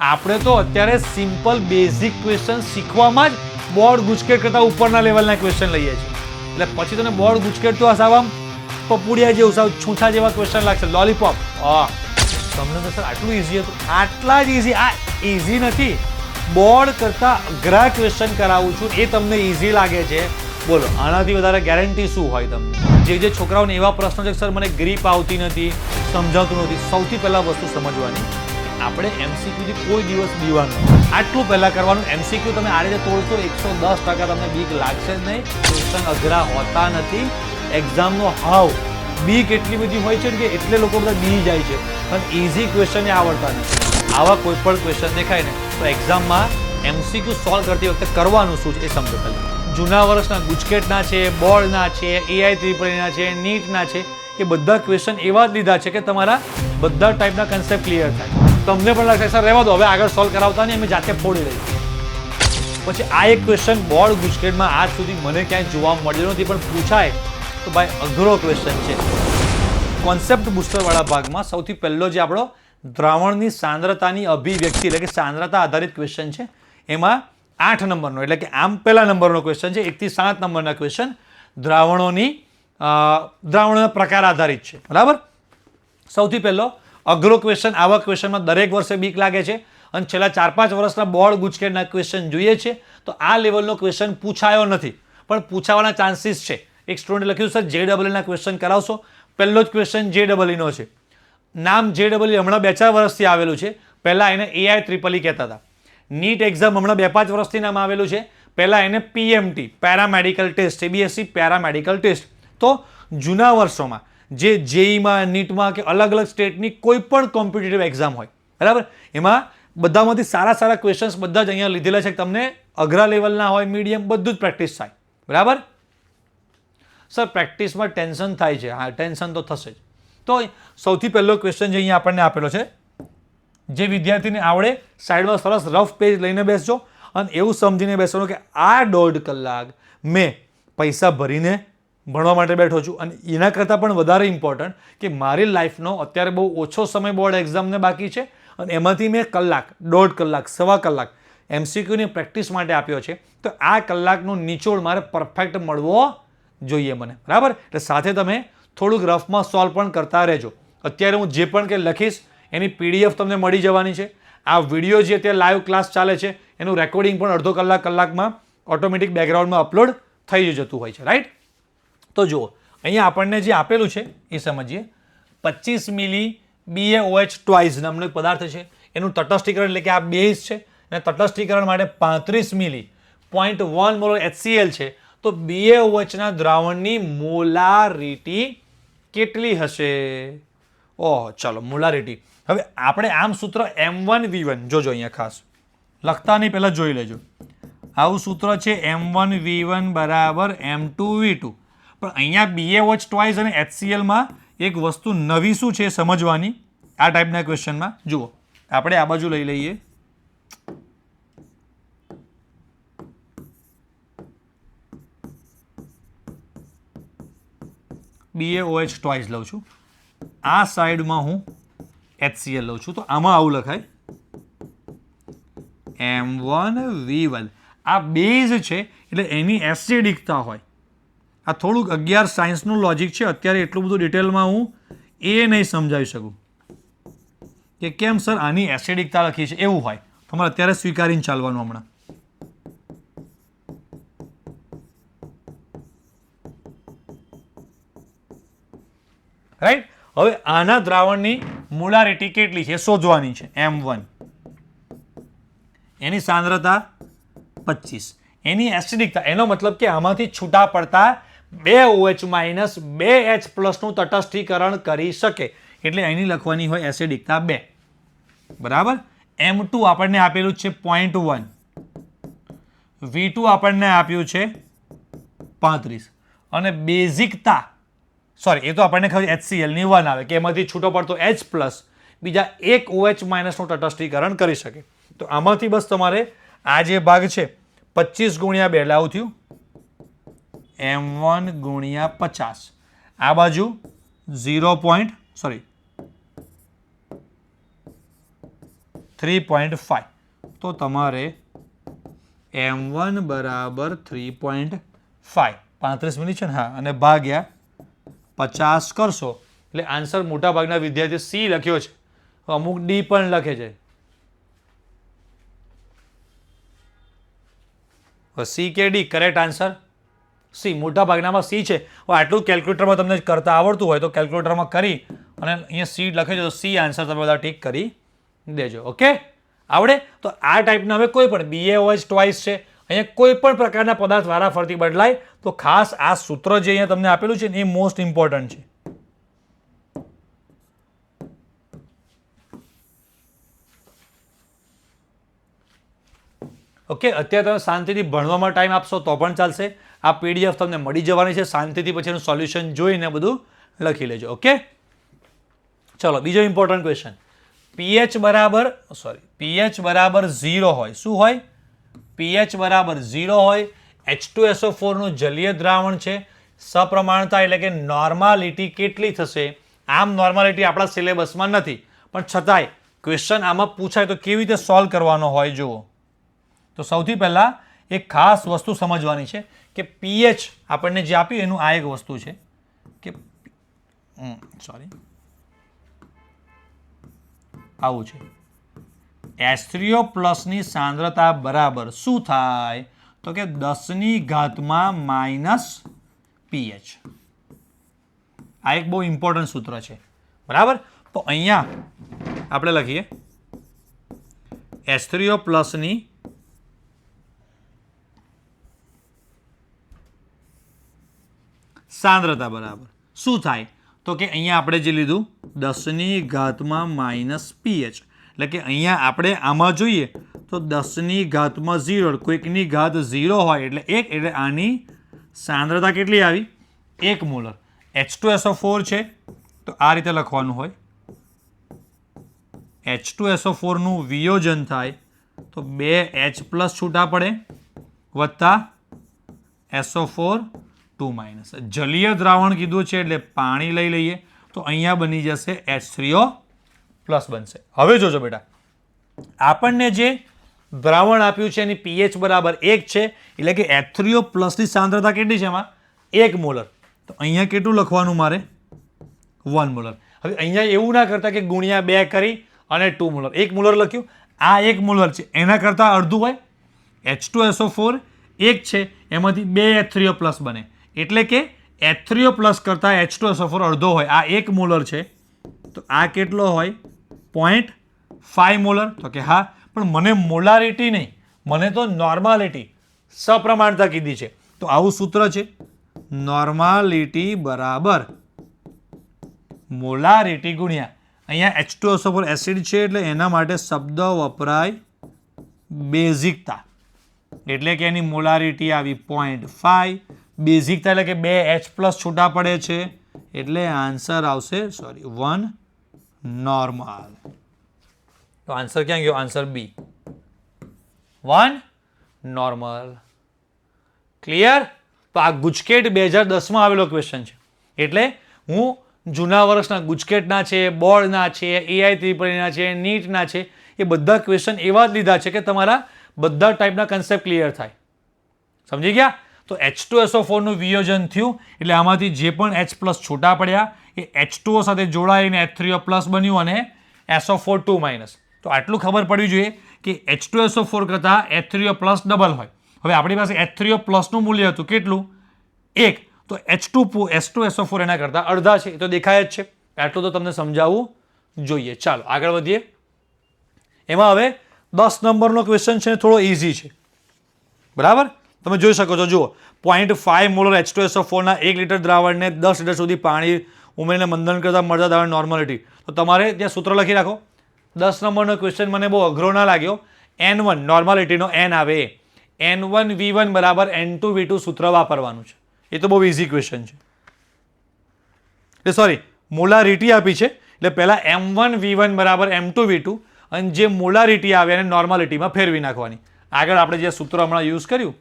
આપણે તો અત્યારે સિમ્પલ બેઝિક ક્વેશ્ચન શીખવામાં જ બોર્ડ ગુચકેટ કરતા ઉપરના લેવલના ક્વેશ્ચન લઈએ છીએ. એટલે પછી તને બોર્ડ ગુચકેટ તો સાવ આમ પપુડિયા જેવું સાવ છૂછા જેવા ક્વેશ્ચન લાગશે. લોલીપોપ તમને તો સર આટલું ઇઝી હતું? આટલા જ ઇઝી. આ ઇઝી નથી, બોર્ડ કરતા અઘરા ક્વેશ્ચન કરાવું છું એ તમને ઇઝી લાગે છે. બોલો આનાથી વધારે ગેરંટી શું હોય તમને? જે છોકરાઓને એવા પ્રશ્નો છે કે સર મને ગ્રીપ આવતી નથી, સમજાતું નથી, સૌથી પહેલા વસ્તુ સમજવાની, આપણે એમસીક્યુથી કોઈ દિવસ બીવાનું. આટલું પહેલાં કરવાનું. એમસીક્યુ તમે આ રીતે તોડશો 110% તમને બીક લાગશે જ નહીં. ક્વેશ્ચન અઘરા હોતા નથી. એક્ઝામનો હાવ બીક એટલી બધી હોય છે કે એટલે લોકો બધા બી જાય છે, પણ ઇઝી ક્વેશ્ચન એ આવડતા નથી. આવા કોઈ પણ ક્વેશ્ચન દેખાય ને તો એક્ઝામમાં એમસીક્યુ સોલ્વ કરતી વખતે કરવાનું શું છે એ સમજો પહેલાં. જૂના વર્ષના ગુજકેટના છે, બોર્ડના છે, AI ત્રિપુરીના છે, નીટના છે, એ બધા ક્વેશ્ચન એવા જ લીધા છે કે તમારા બધા ટાઈપના કન્સેપ્ટ ક્લિયર થાય. તમને પણ લાગશે સર રહેવા દો, હવે આગળ સોલ્વ કરાવતા નહીં, અમે જાતે ફોડી લઈએ. પછી આ એક ક્વેશ્ચન બોર્ડ ગુજકેટમાં આજ સુધી મને ક્યાંય જોવા મળ્યો નથી, પણ પૂછાય તો ભાઈ અઘરો ક્વેશ્ચન છે. કોન્સેપ્ટ બુસ્ટરવાળા ભાગમાં સૌથી પહેલો જે આપણો દ્રાવણની સાંદ્રતાની અભિવ્યક્તિ એટલે કે સાંદ્રતા આધારિત ક્વેશ્ચન છે, એમાં 8 નંબરનો એટલે કે આમ પહેલા નંબરનો ક્વેશ્ચન છે. 1 થી 7 નંબરના ક્વેશ્ચન દ્રાવણોના પ્રકાર આધારિત છે. બરાબર. સૌથી પહેલો અઘરો ક્વેશ્ચન. આવા ક્વેશ્ચનમાં દરેક વર્ષે બીક લાગે છે અને છેલ્લા 4-5 વર્ષના બોર્ડ ગુજકેટના ક્વેશ્ચન જોઈએ છે તો આ લેવલનો ક્વેશ્ચન પૂછાયો નથી, પણ પૂછાવાના ચાન્સીસ છે. એક સ્ટુડન્ટ લખ્યું સર JEE ક્વેશ્ચન કરાવશો? પહેલો જ ક્વેશ્ચન JEE નો છે. નામ JEE હમણાં 2-4 વર્ષથી આવેલું છે. પહેલાં એને AI ત્રિપલી કહેતા હતા. નીટ એક્ઝામ હમણાં 2-5 વર્ષથી નામ આવેલું છે. પહેલાં એને PMT paramedical test, CBSE paramedical test. તો જૂના વર્ષોમાં જે JEEમાં, નીટમાં કે અલગ અલગ સ્ટેટની કોઈ પણ કોમ્પિટિટિવ એક્ઝામ હોય, બરાબર, એમાં બધામાંથી સારા સારા ક્વેશ્ચન્સ બધા જ અહીંયા લીધેલા છે. તમને અઘરા લેવલના હોય, મીડિયમ, બધું જ પ્રેક્ટિસ થાય. બરાબર. સર પ્રેક્ટિસમાં ટેન્શન થાય છે. હા, ટેન્શન તો થશે જ. તો સૌથી પહેલો ક્વેશ્ચન જે અહીંયા આપણને આપેલો છે, જે વિદ્યાર્થીને આવડે સાઈડમાં સરસ રફ પેજ લઈને બેસજો અને એવું સમજીને બેસવાનું કે આ 1.5 કલાક મેં પૈસા ભરીને ભણવા માટે બેઠો છું અને એના કરતાં પણ વધારે ઇમ્પોર્ટન્ટ કે મારી લાઈફનો અત્યારે બહુ ઓછો સમય બોર્ડ એક્ઝામને બાકી છે અને એમાંથી મેં કલાક, 1.5 કલાક, સવા કલાક એમસીક્યુની પ્રેક્ટિસ માટે આપ્યો છે. તો આ કલાકનું નિચોડ મારે પરફેક્ટ મળવો જોઈએ મને. બરાબર. એટલે સાથે તમે થોડુંક રફમાં સોલ્વ પણ કરતા રહેજો. અત્યારે હું જે પણ કે લખીશ એની PDF તમને મળી જવાની છે. આ વિડીયો જે અત્યારે લાઈવ ક્લાસ ચાલે છે એનું રેકોર્ડિંગ પણ અડધો કલાકમાં ઓટોમેટિક બેકગ્રાઉન્ડમાં અપલોડ થઈ જતું હોય છે. રાઈટ. તો જુઓ અહીંયા આપણને જે આપેલું છે એ સમજીએ. 25 મિલી BaOH ટ્વાઇસ નામનો એક પદાર્થ છે. એનું તટસ્થીકરણ એટલે કે આ બેઝ છે અને તટસ્થીકરણ માટે 35 મિલી 0.1 મોલ HCl છે. તો BaOH ના દ્રાવણની મોલારિટી કેટલી હશે? ઓહ, ચાલો મોલારિટી. હવે આપણે આમ સૂત્ર M1V1 જોજો અહીંયા ખાસ લખતા નહીં, પહેલાં જોઈ લેજો. આવું સૂત્ર છે M1V1 બરાબર M2V2. પણ અહીંયા BaOH ટ્વાઇસ અને HClમાં એક વસ્તુ નવી શું છે સમજવાની આ ટાઈપના ક્વેશ્ચનમાં. જુઓ આપણે આ બાજુ લઈ લઈએ. BaOH ટ્વાઇસ લઉં છું, આ સાઈડમાં હું HCl લઉં છું. તો આમાં આવું લખાય M1V1. આ બેઝ છે એટલે એની એસિડિકતા હોય. આ થોડુંક 11 સાયન્સનું લોજિક છે. અત્યારે એટલું બધું ડિટેલમાં હું એ નહીં સમજાવી શકું કે કેમ સર આની એસિડિકતા લખી છે, એવું હોય તમારે અત્યારે સ્વીકારીને ચાલવાનું. હમણાં રાઈટ. હવે આના દ્રાવણની મોલારિટી કેટલી છે શોધવાની છે. M1 એની સાંદ્રતા 25, એની એસિડિકતા, એનો મતલબ કે આમાંથી છૂટા પડતા 2OH માઇનસ 2H નું તટસ્થીકરણ કરી શકે એટલે એની લખવાની હોય એસિડિકતા 2. બરાબર. M2 આપણને આપેલું છે 0.1, V2 આપણને આપ્યું છે 35 અને બેઝિકતા સોરી એ તો આપણને ખબર HCl ની 1 આવે કે એમાંથી છૂટો પડતો H પ્લસ બીજા એક OH માઇનસનું તટસ્થીકરણ કરી શકે. તો આમાંથી બસ તમારે આ જે ભાગ છે 25 ગુણ્યા 2 એટલે આવું થયું M1 ગુણ્યા 50. આ બાજુ 0. 3.5. તો તમારે m1 બરાબર 3.5 35 મિનિટ છે ને હા અને ભાગ્યા 50 કરશો એટલે આન્સર મોટા ભાગના વિદ્યાર્થીઓ સી લખ્યો છે, અમુક ડી પણ લખે છે. સી કે ડી કરેક્ટ આન્સર સી. મોટા ભાગનામાં સી છે. આટલું કેલ્ક્યુલેટરમાં તમને કરતા આવડતું હોય તો કેલ્ક્યુલેટરમાં કરી અને અહીંયા સી લખે છે તો સી આન્સર તમે બધા ટીક કરી દેજો. ઓકે, આવડે? તો આ ટાઈપના હવે કોઈ પણ BaOH ટ્વાઇસ છે, અહીંયા કોઈ પણ પ્રકારના પદાર્થ વારાફરતી બદલાય તો ખાસ આ સૂત્ર જે અહીંયા તમને આપેલું છે ને એ મોસ્ટ ઇમ્પોર્ટન્ટ છે. ઓકે, અત્યારે તમે શાંતિથી ભણવામાં ટાઈમ આપશો તો પણ ચાલશે. આ PDF તમને મળી જવાની છે. શાંતિથી પછી એનું સોલ્યુશન જોઈને બધું લખી લેજો. ઓકે, ચલો બીજો ઇમ્પોર્ટન્ટ ક્વેશ્ચન. pH બરાબર 0 હોય. શું હોય? pH બરાબર 0 હોય. H2SO4 નું જલીય દ્રાવણ છે. સપ્રમાણતા એટલે કે નોર્માલિટી કેટલી થશે? આમ નોર્માલિટી આપણા સિલેબસમાં નથી પણ છતાંય ક્વેશ્ચન આમાં પૂછાય તો કેવી રીતે સોલ્વ કરવાનો હોય જુઓ. તો સૌથી પહેલા એક ખાસ વસ્તુ સમજવાની છે કે pH આપણને જે આપ્યું એનું આ એક વસ્તુ છે કે આવું છે. H3O+ ની સાંદ્રતા બરાબર શું થાય? તો કે 10⁻⁻ pH. આ એક બહુ ઇમ્પોર્ટન્ટ સૂત્ર છે. બરાબર? તો અહીંયા આપણે લખીએ H3O+ ની સાંદ્રતા બરાબર શું થાય? તો કે અહીંયા આપણે જે લીધું 10⁻⁻ pH એટલે કે અહીંયા આપણે આમાં જોઈએ તો 10⁻0 કોઈકની ઘાત 0 હોય એટલે 1 એટલે આની સાંદ્રતા કેટલી આવી? 1 મોલર. H2SO4 છે તો આ રીતે લખવાનું હોય. H2SO4 નું વિયોજન થાય તો 2H+ છૂટા પડે વત્તા SO4 2-. જલીય દ્રાવણ કીધું છે એટલે પાણી લઈ લઈએ તો અહીંયા બની જશે H3O+ બનશે. હવે જોજો બેટા, આપણને જે દ્રાવણ આપ્યું છે એની pH બરાબર 1 છે એટલે કે H3O+ ની સાંદ્રતા કેટલી છે એમાં? 1 મોલર. તો અહીંયા કેટલું લખવાનું મારે? 1 મોલર. હવે અહીંયા એવું ના કરતા કે ગુણ્યા 2 કરી અને 2 મોલર. 1 મોલર લખ્યું. આ 1 મોલર છે એના કરતાં અડધું હોય. H2SO4 1 છે એમાંથી 2 H3O+ બને એટલે કે H3O+ કરતાં H2SO4 અડધો હોય. આ 1 મોલર છે તો આ કેટલો હોય? 0.5 મોલર. તો કે હા, પણ મને મોલારિટી નહીં, મને તો નોર્માલિટી સપ્રમાણતા કીધી છે. તો આવું સૂત્ર છે, નોર્માલિટી બરાબર મોલારિટી ગુણ્યા અહીંયા H2SO4 એસિડ છે એટલે એના માટે શબ્દ વપરાય બેઝિકતા એટલે કે એની મોલારિટી આવી 0.5. બેઝિકતા એટલે કે 2H+ છૂટા પડે છે એટલે આન્સર આવશે 1 નોર્મલ. તો આન્સર ક્યાં ગયો? Answer B, 1 normal. ક્લિયર? તો આ ગુજકેટ 2010માં આવેલો ક્વેશ્ચન છે એટલે હું જૂના વર્ષના ગુજકેટના છે, બોર્ડના છે, AI ત્રિપરીના છે, નીટના છે એ બધા ક્વેશ્ચન એવા જ લીધા છે કે તમારા બધા ટાઈપના કન્સેપ્ટ ક્લિયર થાય. સમજી ગયા? તો H2SO4 નું વિયોજન થયું એટલે આમાંથી જે પણ H+ છૂટા પડ્યા એ H2O સાથે જોડાઈને H3O+ બન્યું અને SO4 2-. તો આટલું ખબર પડવી જોઈએ કે H2SO4 કરતાં H3O+ ડબલ હોય. હવે આપણી પાસે H3O+ નું મૂલ્ય હતું કેટલું? 1. તો H2SO4 એના કરતાં અડધા છે. એ તો દેખાય જ છે. આટલું તો તમને સમજાવવું જોઈએ. ચાલો આગળ વધીએ. એમાં હવે 10 નંબરનો ક્વેશ્ચન છે, થોડો ઇઝી છે. બરાબર? તમે જોઈ શકો છો. જુઓ, 0.5 મોલર H2SO4 ના 1 લીટર દ્રાવણને 10 લીટર સુધી પાણી ઉમેરીને મંથન કરતા મળતા દ્રાવણ નોર્માલિટી. તો તમારે ત્યાં સૂત્ર લખી રાખો. 10 નંબરનો ક્વેશ્ચન મને બહુ અઘરો ના લાગ્યો. N1 નોર્માલિટીનો N આવે N1V1 બરાબર N2V2 સૂત્ર વાપરવાનું છે. એ તો બહુ ઇઝી ક્વેશ્ચન છે. એટલે સોરી, મોલારિટી આપી છે એટલે પહેલા M1V1 બરાબર M2V2 અને જે મોલારિટી આવે એને નોર્માલિટીમાં ફેરવી નાખવાની. આગળ આપણે જે સૂત્ર હમણાં યુઝ કર્યું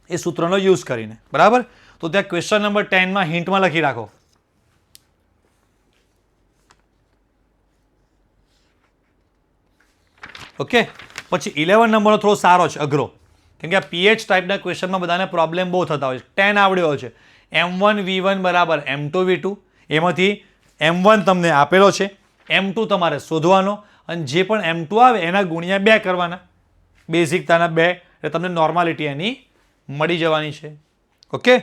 એ સૂત્રનો યુઝ કરીને. બરાબર? તો ત્યાં ક્વેશ્ચન નંબર 10માં હિન્ટમાં લખી રાખો. ઓકે. પછી 11 નંબરનો થોડો સારો છે, અઘરો, કેમ કે આ પીએચ ટાઈપના ક્વેશ્ચનમાં બધાને પ્રોબ્લેમ બહુ થતા હોય છે. 10 આવડ્યો છે, M1V1 બરાબર M2V2, એમાંથી M1 તમને આપેલો છે, M2 તમારે શોધવાનો, અને જે પણ M2 આવે એના ગુણ્યા 2 કરવાના, બેઝિકતાના 2, એટલે તમને નોર્માલિટી એની મળી જવાની છે. ઓકે.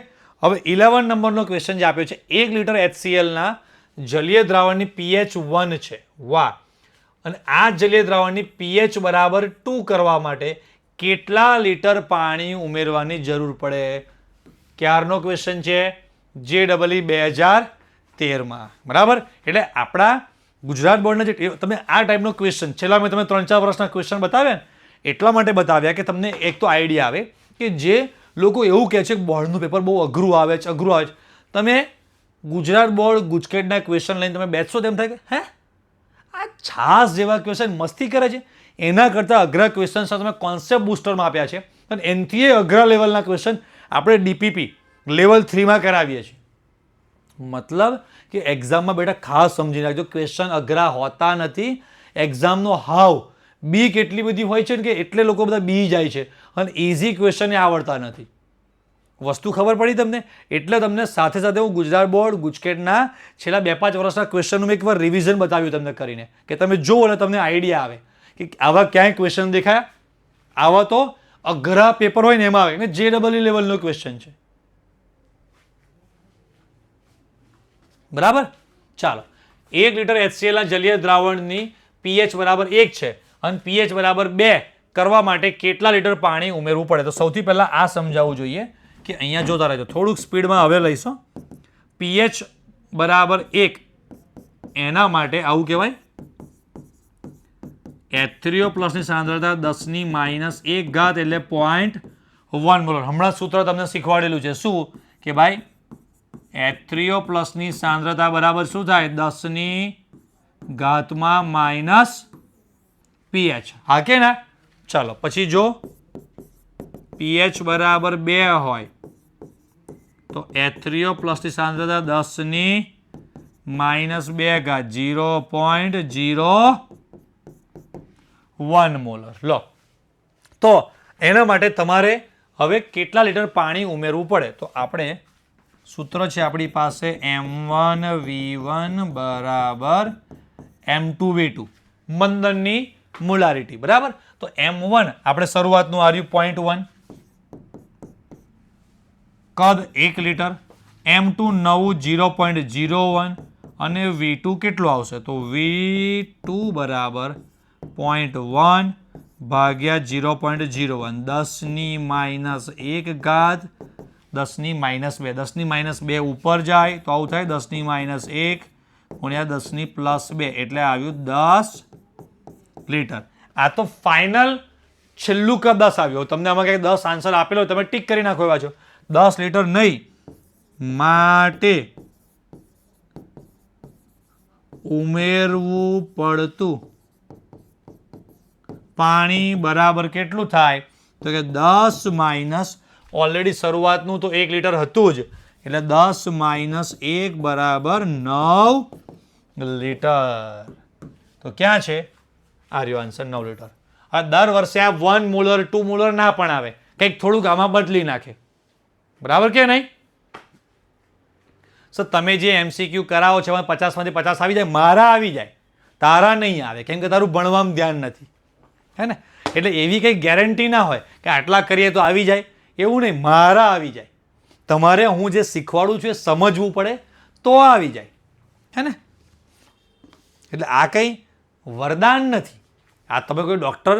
હવે 11 નંબરનો ક્વેશ્ચન જે આપ્યો છે, 1 લીટર HClના જલીય દ્રાવણની pH 1 છે. વાહ. અને આ જલીય દ્રાવણની pH બરાબર 2 કરવા માટે કેટલા લીટર પાણી ઉમેરવાની જરૂર પડે? ક્યારનો ક્વેશ્ચન છે, JEE 2013માં. બરાબર. એટલે આપણા ગુજરાત બોર્ડના જે તમે આ ટાઈપનો ક્વેશ્ચન છેલ્લા મેં તમે 3-4 વર્ષના ક્વેશ્ચન બતાવ્યા ને એટલા માટે બતાવ્યા કે તમને એક તો આઈડિયા આવે કે જે લોકો એવું કહે છે કે બોર્ડનું પેપર બહુ અઘરું આવે છે, અઘરું આવે છે, તમે ગુજરાત બોર્ડ ગુજકેટના ક્વેશ્ચન લઈને તમે બેસશો તેમ થાય કે હે આ છાસ જેવા ક્વેશ્ચન મસ્તી કરે છે, એના કરતાં અઘરા ક્વેશ્ચન તમે કોન્સેપ્ટ બુસ્ટરમાં આપ્યા છે, અને એનથી અઘરા લેવલના ક્વેશ્ચન આપણે ડીપીપી લેવલ 3માં કરાવીએ છીએ. મતલબ કે એક્ઝામમાં બેટા ખાસ સમજી રાખજો, ક્વેશ્ચન અઘરા હોતા નથી. એક્ઝામનો હાવ બીક એટલી બધી હોય છે ને કે એટલે લોકો બધા બી જાય છે, અને ઇઝી ક્વેશ્ચન એ આવડતા નથી. વસ્તુ ખબર પડી તમને? એટલે તમને સાથે સાથે હું ગુજરાત બોર્ડ ગુજકેટના છેલ્લા 2-5 વર્ષના ક્વેશ્ચનનું એકવાર રિવિઝન બતાવ્યું તમને કરીને, કે તમે જુઓ અને તમને આઈડિયા આવે કે આવા ક્યાંય ક્વેશ્ચન દેખાયા. આવા તો અઘરા પેપર હોય ને એમાં આવે ને, JEE લેવલનો ક્વેશ્ચન છે. બરાબર. ચાલો, 1 લીટર HClના જલીય દ્રાવણની pH બરાબર 1 છે અને pH બરાબર 2 કરવા માટે કેટલા લીટર પાણી ઉમેરવું પડે? તો સૌથી પહેલા આ સમજાવવું જોઈએ કે અહીંયા જોતા રહેજો, થોડુંક સ્પીડમાં હવે લઈશું. pH બરાબર 1 એના માટે આવું કહેવાય, H3O પ્લસની સાંદ્રતા 10⁻1 ઘાત એટલે 0.1 મોલર. હમણાં સૂત્ર તમને શીખવાડેલું છે, શું કે ભાઈ H3O પ્લસની સાંદ્રતા બરાબર શું થાય? 10⁻⁻⁻ pH. હા કે ના? ચાલો પછી જો pH બરાબર 2 હોય તો H3O પ્લસની સાંદ્રતા 10⁻2 ઘાત 0.01 મોલર. લો, તો એના માટે તમારે હવે કેટલા લીટર પાણી ઉમેરવું પડે? તો આપણે સૂત્ર છે આપણી પાસે M1V1 બરાબર M2V2, મંદનની મોલારિટી. બરાબર. તો M1 આપણે શરૂઆતનું આવ્યું 0.1, કદ 1 લીટર, M2 નવું 0.01, અને V2 કેટલું આવશે? તો V2 બરાબર 0.1 ભાગ્યા 0.01, 10⁻1 ઘાત 10⁻2. 10⁻2 ઉપર જાય તો આવું થાય, 10⁻1 ગુણ્યા 10⁻2 એટલે આવ્યું 10 લીટર. આ તો ફાઇનલ છેલ્લું કદ 10 આવ્યું. તમને આમાં કંઈક 10 આન્સર આપેલો હોય, તમે ટીક કરી નાખો એવા છો. 10 લીટર નહીં માટે ઉમેરવું પડતું પાણી બરાબર કેટલું થાય? તો કે 10 ઓલરેડી શરૂઆતનું તો 1 લીટર હતું જ, એટલે 10 - 1 બરાબર 9 લીટર. તો ક્યાં છે? આ રહ્યો આન્સર, 9 લીટર. આ દર વર્ષે આ 1 મોલર 2 મોલર ના પણ આવે, કંઈક થોડુંક આમાં બદલી નાખે. બરાબર કે નહીં? સર તમે જે MCQ કરાવો છો 50માંથી 50 આવી જાય, મારા આવી જાય, તારા નહીં આવે, કેમ કે તારું ભણવામાં ધ્યાન નથી, હે ને? એટલે એવી કંઈ ગેરંટી ના હોય કે આટલા કરીએ તો આવી જાય, એવું નહીં, મારા આવી જાય. તમારે હું જે શીખવાડું છું એ સમજવું પડે તો આવી જાય, હે ને? એટલે આ કંઈ વરદાન નથી. આ તમે કોઈ ડૉક્ટર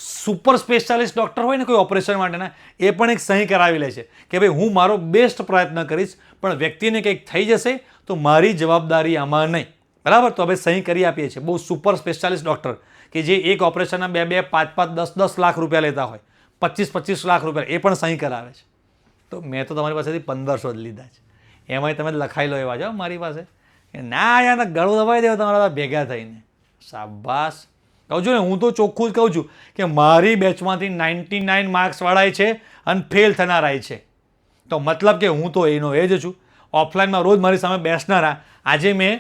સુપર સ્પેશિયાલિસ્ટ ડૉક્ટર હોય ને કોઈ ઓપરેશન માટેના, એ પણ એક સહી કરાવી લે છે કે ભાઈ હું મારો બેસ્ટ પ્રયત્ન કરીશ, પણ વ્યક્તિને કંઈક થઈ જશે તો મારી જવાબદારી આમાં નહીં. બરાબર. તો હવે સહી કરી આપીએ છીએ. બહુ સુપર સ્પેશિયાલિસ્ટ ડૉક્ટર કે જે એક ઓપરેશનના 2-2, 5-5, 10-10 લાખ રૂપિયા લેતા હોય, 25-25 લાખ રૂપિયા, એ પણ સહી કરાવે છે. તો મેં તો તમારી પાસેથી 1500 જ લીધા છે. એમાંય તમે લખાઈ લો એવા છો મારી પાસે કે ના યાર ગળું દબાવી દેવા તમારા ભેગા થઈને. શાબાશ. કહું છું ને, હું તો ચોખ્ખું જ કહું છું કે મારી બેચમાંથી 99 માર્ક્સવાળા છે અને ફેલ થનારા છે. તો મતલબ કે હું તો એનો એ જ છું. ઓફલાઈનમાં રોજ મારી સામે બેસનારા આજે મેં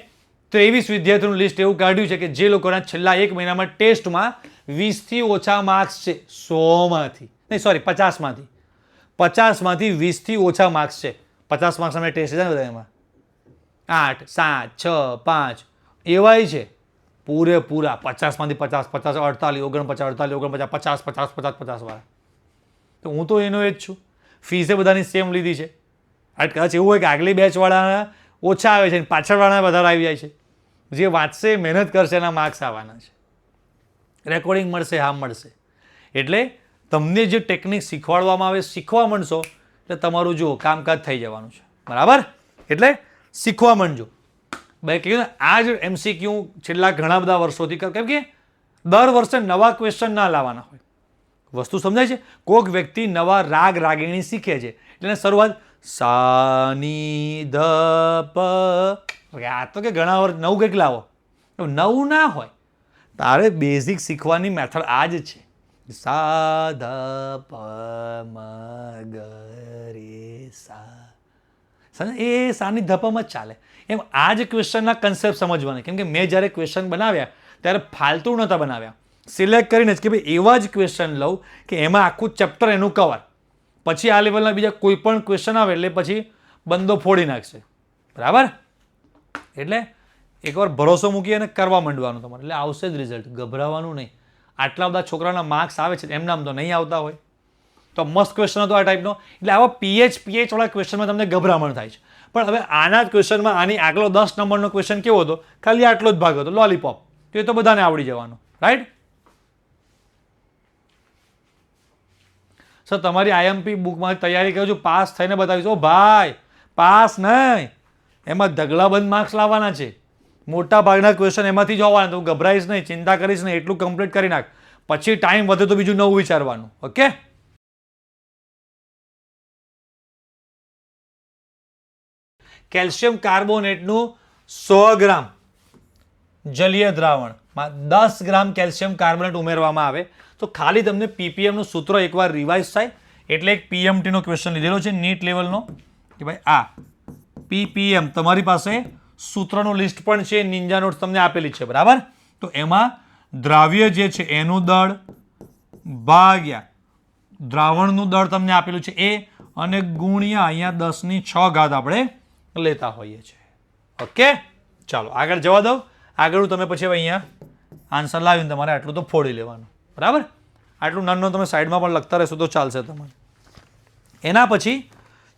23 વિદ્યાર્થીઓનું લિસ્ટ એવું કાઢ્યું છે કે જે લોકોના છેલ્લા 1 મહિનામાં ટેસ્ટમાં 20થી ઓછા માર્ક્સ છે 100માંથી, નહીં સોરી 50માંથી, 50માંથી 20થી ઓછા માર્ક્સ છે. 50 માર્ક્સ અમે ટેસ્ટ છે ને બધા એમાં 8, 7, 6, 5 એવાય છે પૂરેપૂરા 50માંથી 50, 50, 48, 49, 48, 49, 50, 50, 50, 50 વાળા. તો હું તો એનો એ જ છું. ફીસે બધાની સેમ લીધી છે. કદાચ એવું હોય કે આગલી બેચવાળાના ઓછા આવે છે પાછળવાળાના વધારે આવી જાય છે. જે વાંચશે મહેનત કરશે એના માર્ક્સ આવવાના છે. રેકોર્ડિંગ મળશે, હા મળશે. એટલે તમને જે ટેકનિક શીખવાડવામાં આવે શીખવા માંડશો એટલે તમારું જુઓ કામકાજ થઈ જવાનું છે. બરાબર? એટલે શીખવા માંડજો. ભાઈ કહ્યું ને આ જ MCQ છેલ્લા ઘણા બધા વર્ષોથી કેમ કે દર વર્ષે નવા ક્વેશ્ચન ના લાવવાના હોય. વસ્તુ સમજાય છે? કોઈક વ્યક્તિ નવા રાગ રાગીણી શીખે છે એટલે શરૂઆત સા ની ધ પ. આ તો કે ઘણા વર્ષ નવું કંઈક લાવો. નવું ના હોય, તારે બેઝિક શીખવાની મેથડ આ જ છે. સા ધ પ મ ગ રે સા. એ સાની ધપમાં જ ચાલે. એમ આ જ ક્વેશ્ચનના કન્સેપ્ટ સમજવાના. કેમ કે મેં જ્યારે ક્વેશ્ચન બનાવ્યા ત્યારે ફાલતુ નહોતા બનાવ્યા. સિલેક્ટ કરીને જ કે ભાઈ એવા જ ક્વેશ્ચન લઉં કે એમાં આખું ચેપ્ટર એનું કવર. પછી આ લેવલના બીજા કોઈ પણ ક્વેશ્ચન આવે એટલે પછી બંદો ફોડી નાખશે. બરાબર? એટલે એકવાર ભરોસો મૂકી અને કરવા માંડવાનું તમારે એટલે આવશે જ રિઝલ્ટ. ગભરાવાનું નહીં. આટલા બધા છોકરાના માર્ક્સ આવે છે એમના આમ તો નહીં આવતા હોય. તો મસ્ત ક્વેશ્ચન હતો આ ટાઈપનો. એટલે આવા પીએચ વાળા ક્વેશ્ચનમાં તમને ગભરામણ થાય છે. પણ હવે આના જ ક્વેશ્ચનમાં આની આગલો 10 નંબરનો ક્વેશ્ચન કેવો હતો? ખાલી આટલો જ ભાગ હતો, લોલીપોપ. તો એ તો બધાને આવડી જવાનું. રાઈટ? સર તમારી IMP બુકમાં તૈયારી કરું છું, પાસ થઈને બતાવીશ. ઓ ભાઈ, પાસ નહીં, એમાં ઢગલાબંધ માર્ક્સ લાવવાના છે. મોટા ભાગના ક્વેશ્ચન એમાંથી જ હોવાના. તું ગભરાઈશ નહીં, ચિંતા કરીશ નહીં, એટલું કમ્પ્લીટ કરી નાખ. પછી ટાઈમ વધે તો બીજું નવું વિચારવાનું. ઓકે? કેલ્શિયમ કાર્બોનેટનું 100 ગ્રામ જલીય દ્રાવણમાં 10 ગ્રામ કેલ્શિયમ કાર્બોનેટ ઉમેરવામાં આવે તો ખાલી તમને PPMનું સૂત્ર એકવાર રિવાઇઝ થાય. એટલે એક PMTનો ક્વેશ્ચન લીધેલો છે નીટ લેવલનો કે ભાઈ આ PPM તમારી પાસે સૂત્રનું લિસ્ટ પણ છે, નિંજા નોટ્સ તમને આપેલી છે. બરાબર? તો એમાં દ્રાવ્ય જે છે એનું દળ ભાગ્યા દ્રાવણનું દળ તમને આપેલું છે એ અને ગુણ્યા અહીંયા 10⁶ આપણે લેતા હોઈએ છીએ. ઓકે? ચાલો આગળ જવા દઉં. આગળ તમે પછી હવે અહીંયા આન્સર લાવીને તમારે આટલું તો ફોડી લેવાનું. બરાબર? આટલું નાનું તમે સાઈડમાં પણ લખતા રહેશો તો ચાલશે તમારે. એના પછી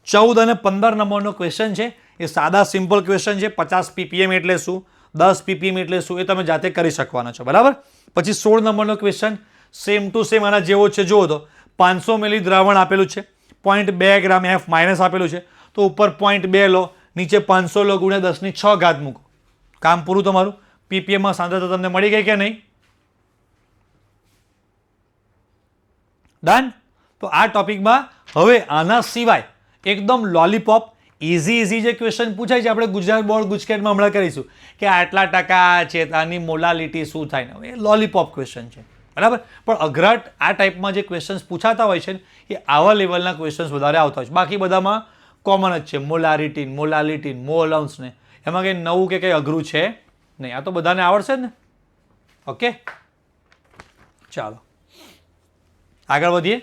14 અને 15 નંબરનો ક્વેશ્ચન છે. એ સાદા સિમ્પલ ક્વેશ્ચન છે. 50 ppm એટલે શું, 10 ppm એટલે શું, એ તમે જાતે કરી શકવાના છો. બરાબર? પછી 16 નંબરનો ક્વેશ્ચન સેમ ટુ સેમ આના જેવો છે. જુઓ તો 500 મિલી દ્રાવણ આપેલું છે, 0.2 ગ્રામ F માઇનસ આપેલું છે. તો ઉપર 0.2 લો, નીચે 500 લો, ગુણ્યા 10⁶ મૂકો. કામ પૂરું તમારું. PPMમાં સાંદ્રતા તમને મળી ગઈ કે નહીં? ડન? તો આ ટોપિકમાં હવે આના સિવાય એકદમ લોલીપોપ ઇઝી જે ક્વેશ્ચન પૂછાય છે આપણે ગુજરાત બોર્ડ ગુજકેટમાં હમણાં કરીશું કે આટલા ટકા છે આની મોલાલિટી શું થાય ને, એ લોલીપોપ ક્વેશ્ચન છે. બરાબર? પણ અઘરાટ આ ટાઈપમાં જે ક્વેશ્ચન્સ પૂછાતા હોય છે ને એ આવા લેવલના ક્વેશ્ચન્સ વધારે આવતા હોય છે. બાકી બધામાં કોમન જ છે. મોલાલિટી, મોલન્સ ને એમાં કંઈ નવું કે કંઈ અઘરું છે નહીં. આ તો બધાને આવડશે જ ને. ઓકે? ચાલો આગળ વધીએ.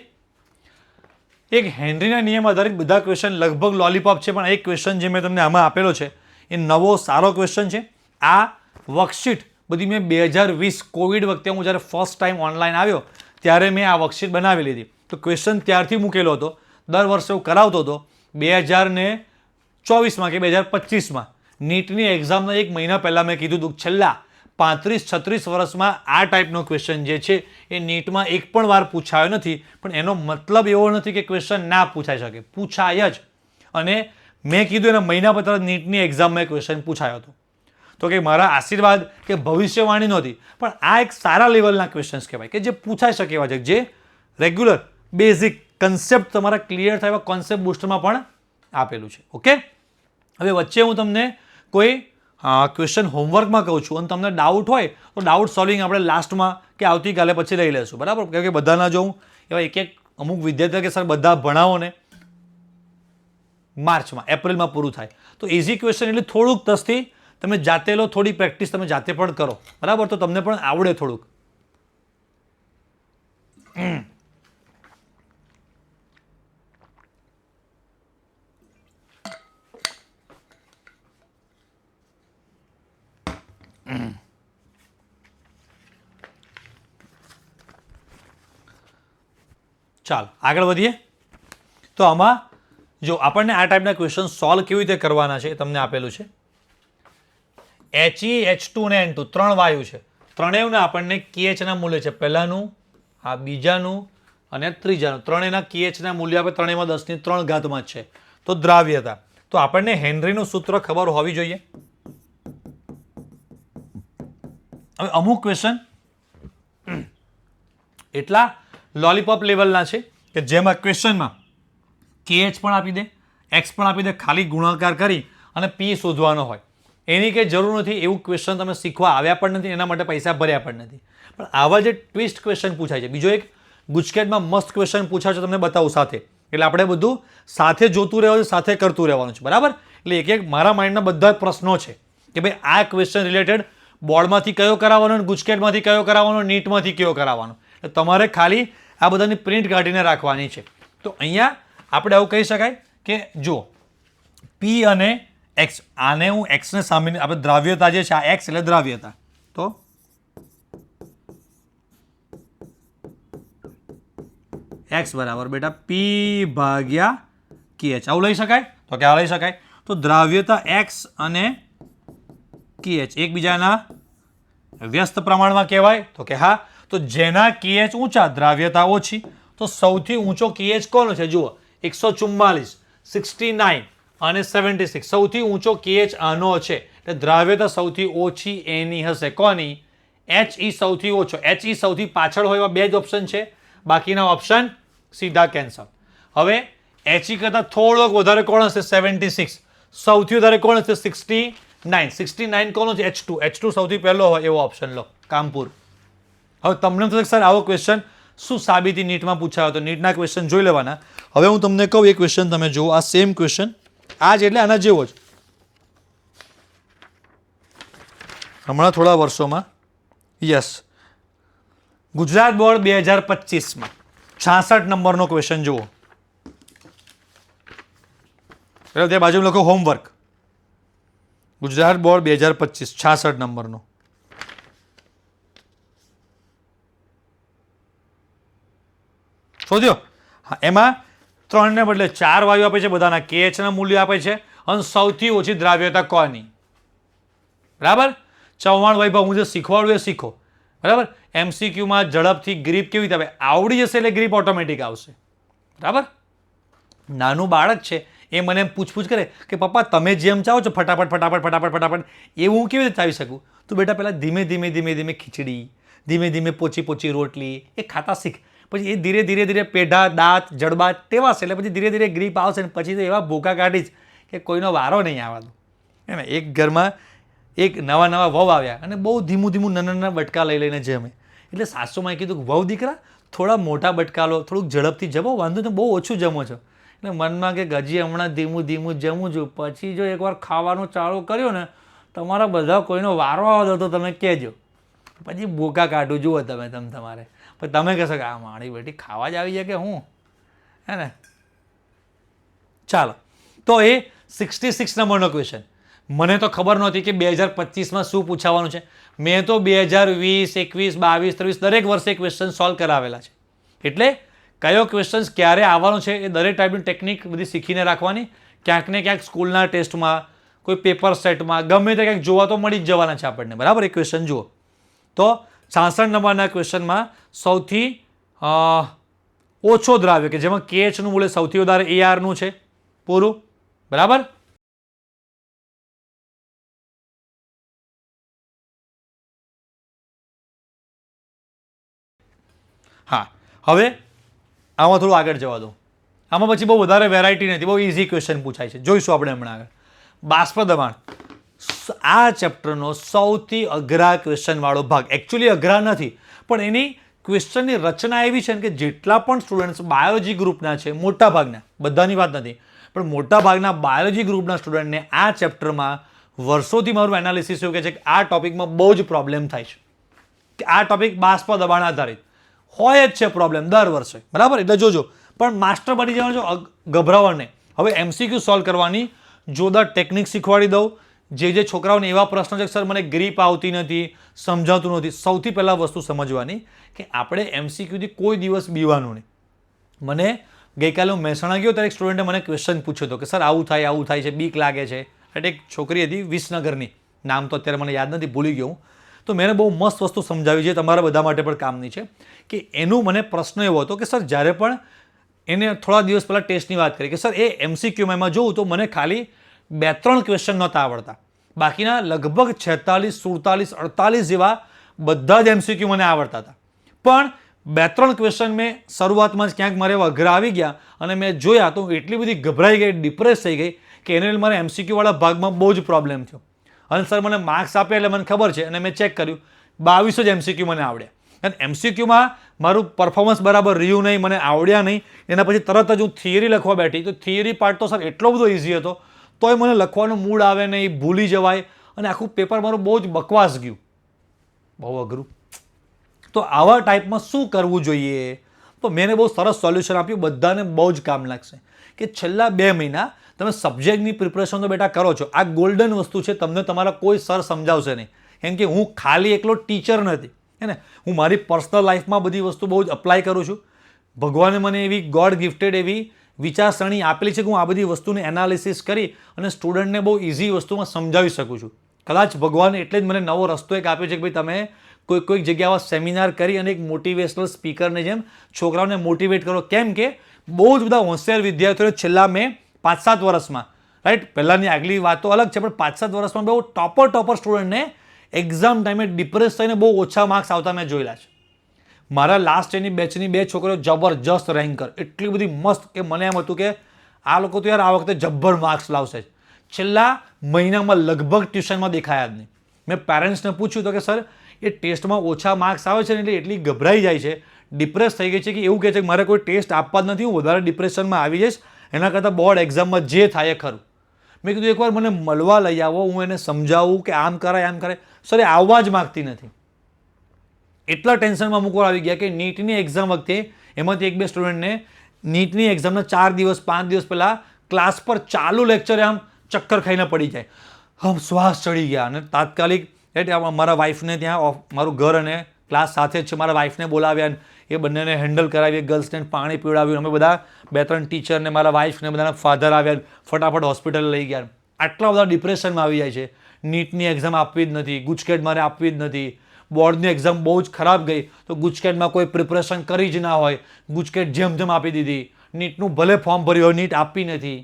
એક હેનરીના નિયમ આધારિત બધા ક્વેશ્ચન લગભગ લોલીપોપ છે, પણ એક ક્વેશ્ચન જે મેં તમને આમાં આપેલો છે એ નવો સારો ક્વેશ્ચન છે. આ વર્કશીટ બધી મેં 2020 કોવિડ વખતે હું જ્યારે ફર્સ્ટ ટાઈમ ઓનલાઈન આવ્યો ત્યારે મેં આ વર્કશીટ બનાવી લીધી. તો ક્વેશ્ચન ત્યારથી મૂકેલો હતો. દર વર્ષે હું કરાવતો હતો. 2024માં કે 2025માં નીટની એક્ઝામના 1 મહિના પહેલાં મેં કીધું હતું છેલ્લા 35-36 વર્ષમાં આ ટાઈપનો ક્વેશ્ચન જે છે એ નીટમાં એક પણ વાર પૂછાયો નથી. પણ એનો મતલબ એવો નથી કે ક્વેશ્ચન ના પૂછાઈ શકે, પૂછાય જ. અને મેં કીધું એના મહિના પછી નીટની એક્ઝામમાં ક્વેશ્ચન પૂછાયો હતો. તો કે મારા આશીર્વાદ કે ભવિષ્યવાણી નહોતી, પણ આ એક સારા લેવલના ક્વેશ્ચન્સ કહેવાય કે જે પૂછાઈ શકે એવા છે, જે રેગ્યુલર બેઝિક કન્સેપ્ટ તમારા ક્લિયર થાય એવા કોન્સેપ્ટ બુસ્ટરમાં પણ આપેલું છે. ઓકે? હવે વચ્ચે હું તમને કોઈ ક્વેશ્ચન હોમવર્કમાં કહું છું અને તમને ડાઉટ હોય તો ડાઉટ સોલ્વિંગ આપણે લાસ્ટમાં કે આવતીકાલે પછી લઈ લઈશું. બરાબર? કેમ કે બધાના જો હું એવા એક અમુક વિદ્યાર્થીઓ કે સર બધા ભણાવો ને માર્ચમાં એપ્રિલમાં પૂરું થાય તો ઇઝી ક્વેશ્ચન એટલે થોડુંક 10થી તમે જાતે લો, થોડી પ્રેક્ટિસ તમે જાતે પણ કરો. બરાબર? તો તમને પણ આવડે થોડુંક. ચાલો આગળ વધીએ. તો આમાં જો આપણને આ ટાઈપના ક્વેશ્ચન સોલ્વ કેવી રીતે કરવાના છે એ તમને આપેલું છે. He, H2 અને N2 ત્રણ વાયુ છે. ત્રણેયના આપણને KHના મૂલ્ય છે. પહેલાનું, આ બીજાનું અને ત્રીજાનું. ત્રણેયના KHના મૂલ્ય આપણે ત્રણેયમાં 10³ ઘાતમાં છે. તો દ્રાવ્યતા. તો આપણને હેનરીનું સૂત્ર ખબર હોવી જોઈએ. હવે અમુક ક્વેશ્ચન એટલા લોલીપોપ લેવલના છે કે જેમાં ક્વેશ્ચનમાં KH પણ આપી દે, X પણ આપી દે, ખાલી ગુણાકાર કરી અને P શોધવાનો હોય. એની કંઈ જરૂર નથી. એવું ક્વેશ્ચન તમે શીખવા આવ્યા પણ નથી, એના માટે પૈસા ભર્યા પણ નથી. પણ આવા જે ટ્વિસ્ટ ક્વેશ્ચન પૂછાય છે. બીજો એક ગુજકેટમાં મસ્ત ક્વેશ્ચન પૂછાય છે, તમને બતાવું સાથે. એટલે આપણે બધું સાથે જોતું રહેવાનું, સાથે કરતું રહેવાનું છે. બરાબર? એટલે એક એક મારા માઇન્ડના બધા જ પ્રશ્નો છે કે ભાઈ આ ક્વેશ્ચન રિલેટેડ બોર્ડમાંથી કયો કરાવવાનો, ગુજકેટમાંથી કયો કરાવવાનો, નીટમાંથી કયો કરાવવાનો. એટલે તમારે ખાલી આ બધાની પ્રિન્ટ કાઢીને રાખવાની છે. તો અહીંયા આપણે આવું કહી શકાય કે જો P અને X, આને હું Xને સામે આપણે દ્રાવ્યતા જે છે, આ X એટલે દ્રાવ્યતા. તો X બરાબર બેટા P/KH આવું લઈ શકાય? તો કે આ લઈ શકાય. તો દ્રાવ્યતા X અને KH એકબીજાના વ્યસ્ત પ્રમાણમાં કહેવાય? તો કે હા. તો જેના KH ઊંચા, દ્રાવ્યતા ઓછી. તો સૌથી ઊંચો KH કોનો છે? જુઓ 144, 69 અને 76. સૌથી ઊંચો KH આનો છે. એટલે દ્રાવ્યતા સૌથી ઓછી એની હશે. કોની? HE સૌથી ઓછો. HE સૌથી પાછળ હોય એવા બે જ ઓપ્શન છે. બાકીના ઓપ્શન સીધા કેન્સલ. હવે HE કરતાં થોડોક વધારે કોણ હશે? 76. સૌથી વધારે કોણ હશે? 69. 69 કોનો છે? H2. H2 સૌથી પહેલો હોય એવો ઓપ્શન લો. કામપુર. હવે તમને થશે સર આવો ક્વેશ્ચન શું સાબિતી નીટમાં પૂછાયો? તો નીટના ક્વેશ્ચન જોઈ લેવાના. હવે હું તમને કહું એ ક્વેશ્ચન તમે જુઓ. આ સેમ ક્વેશ્ચન આ જ એટલે આના જેવો જ હમણાં થોડા વર્ષોમાં યસ ગુજરાત બોર્ડ 2025માં 66 નંબરનો ક્વેશ્ચન જુઓ. એટલે તે બાજુ લખો હોમવર્ક. ગુજરાત બોર્ડ 2025 66 નંબરનો. શોધ્યો? હા, એમાં 3 ને બદલે 4 વાયુ આપે છે. બધાના KHના મૂલ્ય આપે છે અને સૌથી ઓછી દ્રાવ્યતા કોની? બરાબર? ચૌહાણ વૈભવ હું જે શીખવાડું એ શીખો. બરાબર? MCQમાં ઝડપથી ગ્રીપ કેવી રીતે આવે? આવડી જશે એટલે ગ્રીપ ઓટોમેટિક આવશે. બરાબર? નાનું બાળક છે એ મને એમ પૂછપૂછ કરે કે પપ્પા તમે જેમ ચાહો છો ફટાફટ ફટાફટ ફટાફટ ફટાફટ, એવું હું કેવી રીતે ચાવી શકું? તું બેટા પહેલાં ધીમે ધીમે ધીમે ધીમે ખીચડી, ધીમે ધીમે પોચી પોચી રોટલી એ ખાતા શીખ. પછી એ ધીરે ધીરે ધીરે પેઢા, દાંત, જડબા ટેવાશે એટલે પછી ધીરે ધીરે ગ્રીપ આવશે ને પછી તો એવા ભૂકા કાઢીશ કે કોઈનો વારો નહીં આવવાનો. હે ને? એક ઘરમાં એક નવા નવા વહુ આવ્યા અને બહુ ધીમું ધીમું નાના નાના બટકા લઈ લઈને જમે. એટલે સાસુમાએ કીધું કે વહુ દીકરા થોડા મોટા બટકા લો, થોડુંક ઝડપથી જમો, વાંધો તો બહુ ઓછું જમો છો. એટલે મનમાં કે ગજી હમણાં ધીમું ધીમું જમું છું, પછી જો એકવાર ખાવાનું ચાલુ કર્યું ને તમારા બધા કોઈનો વારો આવે તો તમે કહેજો. પછી ભૂકા કાઢું જુઓ તમે તમારે. પણ તમે કહેશો કે આ મારી બેટી ખાવા જ આવી જાય કે હું? હે ને? ચાલો, તો એ 66 નંબરનો ક્વેશ્ચન. મને તો ખબર નહોતી કે 2025માં શું પૂછાવાનું છે. મેં તો 2020, 21, 22, 23 દરેક વર્ષે ક્વેશ્ચન સોલ્વ કરાવેલા છે. એટલે કયો ક્વેશ્ચન ક્યારે આવવાનો છે એ દરેક ટાઈપની ટેકનિક બધી શીખીને રાખવાની. ક્યાંક ને ક્યાંક સ્કૂલના ટેસ્ટમાં, કોઈ પેપર સેટમાં ગમે તે ક્યાંક જોવા તો મળી જ જવાના છે આપણને. બરાબર? એ ક્વેશ્ચન જુઓ. તો 66 નંબરના ક્વેશ્ચનમાં સૌથી ઓછો દ્રાવ્ય કે જેમાં KHનું મૂલ્ય સૌથી વધારે ARનું છે. પૂરું. બરાબર? હા, હવે આમાં થોડું આગળ જવા દો. આમાં પછી બહુ વધારે વેરાયટી નથી, બહુ ઇઝી ક્વેશ્ચન પૂછાય છે. જોઈશું આપણે હમણાં આગળ. બાષ્પ દબાણ આ ચેપ્ટરનો સૌથી અઘરા ક્વેશ્ચનવાળો ભાગ. એકચ્યુઅલી અઘરા નથી પણ એની ક્વેશ્ચનની રચના એવી છે કે જેટલા પણ સ્ટુડન્ટ્સ બાયોલોજી ગ્રુપના છે, મોટા ભાગના, બધાની વાત નથી પણ મોટા ભાગના બાયોલોજી ગ્રુપના સ્ટુડન્ટને આ ચેપ્ટરમાં વર્ષોથી મારું એનાલિસિસ એવું કહે છે કે આ ટોપિકમાં બહુ જ પ્રોબ્લેમ થાય છે. કે આ ટોપિક બાષ્પ દબાણ આધારિત હોય જ છે પ્રોબ્લેમ દર વર્ષે, બરાબર. એટલે જોજો, પણ માસ્ટર બની જવાનું જો, ગભરાવા નહીં. હવે MCQ સોલ્વ કરવાની જોરદાર ટેકનિક શીખવાડી દઉં. જે છોકરાઓને એવા પ્રશ્નો છે કે સર મને ગ્રીપ આવતી નથી, સમજાતું નથી, સૌથી પહેલાં વસ્તુ સમજવાની કે આપણે MCQથી કોઈ દિવસ બીવાનું નહીં. મને ગઈકાલે હું મહેસાણા ગયો ત્યારે એક સ્ટુડન્ટે મને ક્વેશ્ચન પૂછ્યો હતો કે સર આવું થાય છે, બીક લાગે છે. એટલે એક છોકરી હતી વિસનગરની, નામ તો અત્યારે મને યાદ નથી, ભૂલી ગયો હું. તો મેં બહુ મસ્ત વસ્તુ સમજાવી છે, તમારા બધા માટે પણ કામની છે. કે એનું મને પ્રશ્ન એવો હતો કે સર જ્યારે પણ એને થોડા દિવસ પહેલાં ટેસ્ટની વાત કરી કે સર એ MCQમાં એમાં જોઉં તો મને ખાલી 2-3 ક્વેશ્ચન નહોતા આવડતા, બાકીના લગભગ 46, 47, 48 જેવા બધા જ MCQ મને આવડતા હતા. પણ 2-3 ક્વેશ્ચન મેં શરૂઆતમાં જ ક્યાંક મારે અઘરા આવી ગયા અને મેં જોયા તો એટલી બધી ગભરાઈ ગઈ, ડિપ્રેસ થઈ ગઈ કે એને મારે MCQ વાળા ભાગમાં બહુ જ પ્રોબ્લેમ થયો. અને સર મને માર્ક્સ આપ્યા એટલે મને ખબર છે અને મેં ચેક કર્યું 22 જ MCQ મને આવડ્યા. અને MCQમાં મારું પરફોર્મન્સ બરાબર રહ્યું નહીં, મને આવડ્યા નહીં. એના પછી તરત જ હું થિયરી લખવા બેઠી તો થિયરી પાર્ટ તો સર એટલો બધો ઇઝી હતો તોય મને લખવાનું મૂડ આવે નહીં, ભૂલી જવાય અને આખું પેપર મારું બહુ જ બકવાસ ગયું, બહુ અઘરું. તો આવા ટાઈપમાં શું કરવું જોઈએ? તો મેં બહુ સરસ સોલ્યુશન આપ્યું, બધાને બહુ જ કામ લાગશે. કે છેલ્લા 2 મહિના તમે સબ્જેક્ટની પ્રિપરેશન તો બેટા કરો છો, આ ગોલ્ડન વસ્તુ છે, તમને તમારા કોઈ સર સમજાવશે નહીં. કેમ કે હું ખાલી એકલો ટીચર નથી, હે ને, હું મારી પર્સનલ લાઈફમાં બધી વસ્તુ બહુ જ અપ્લાય કરું છું. ભગવાને મને એવી ગોડ ગિફ્ટેડ એવી વિચારસરણી આપેલી છે કે હું આ બધી વસ્તુને એનાલિસિસ કરી અને સ્ટુડન્ટને બહુ ઇઝી વસ્તુમાં સમજાવી શકું છું. કદાચ ભગવાને એટલે જ મને નવો રસ્તો એક આપ્યો છે કે ભાઈ તમે કોઈક જગ્યામાં સેમિનાર કરી અને એક મોટિવેશનલ સ્પીકરની જેમ છોકરાઓને મોટિવેટ કરો. કેમ કે બહુ જ બધા હોશિયાર વિદ્યાર્થીઓને છેલ્લા મેં 5-7 વર્ષમાં, રાઈટ, પહેલાંની આગલી વાતો અલગ છે, પણ 5-7 વર્ષમાં બહુ ટોપર સ્ટુડન્ટને એક્ઝામ ટાઈમે ડિપ્રેસ થઈને બહુ ઓછા માર્ક્સ આવતા મેં જોયેલા છે. મારા લાસ્ટ એની બેચની 2 છોકરીઓ જબરજસ્ત રેન્કર, એટલી બધી મસ્ત કે મને એમ હતું કે આ લોકો તો યાર આ વખતે જબ્બર માર્ક્સ લાવશે. છેલ્લા મહિનામાં લગભગ ટ્યુશનમાં દેખાયા જ નહીં. મેં પેરેન્ટ્સને પૂછ્યું તો કે સર એ ટેસ્ટમાં ઓછા માર્ક્સ આવે છે ને એટલે એટલી ગભરાઈ જાય છે, ડિપ્રેસ થઈ ગઈ છે કે એવું કહે છે કે મારે કોઈ ટેસ્ટ આપવા જ નથી, હું વધારે ડિપ્રેશનમાં આવી જઈશ, એના કરતાં બોર્ડ એક્ઝામમાં જે થાય ખરું. મેં કીધું એકવાર મને મળવા લઈ આવો, હું એને સમજાવું કે આમ કરાય આમ કરાય. સર એ આવવા જ માગતી નથી. એટલા ટેન્શનમાં અમુક વાર આવી ગયા કે નીટની એક્ઝામ વખતે એમાંથી 1-2 સ્ટુડન્ટને નીટની એક્ઝામના 4 દિવસ 5 દિવસ પહેલાં ક્લાસ પર ચાલુ લેક્ચરે આમ ચક્કર ખાઈને પડી જાય, આમ શ્વાસ ચડી ગયા અને તાત્કાલિક મારા વાઈફને ત્યાં, મારું ઘર અને ક્લાસ સાથે જ છે, મારા વાઈફને બોલાવ્યા, એ બંનેને હેન્ડલ કરાવી, ગર્લ્સને પાણી પીવડાવ્યું, અમે બધા 2-3 ટીચરને, મારા વાઈફને બધાના ફાધર આવ્યા, ફટાફટ હોસ્પિટલ લઈ ગયા. આટલા બધા ડિપ્રેશનમાં આવી જાય છે. નીટની એક્ઝામ આપવી જ નથી, ગુજકેટ મારે આપવી જ નથી, બોર્ડની એક્ઝામ બહુ જ ખરાબ ગઈ તો ગુજકેટમાં કોઈ પ્રિપરેશન કરી જ ના હોય, ગુજકેટ જેમ આપી દીધી, નીટનું ભલે ફોર્મ ભર્યું હોય, નીટ આપી નથી.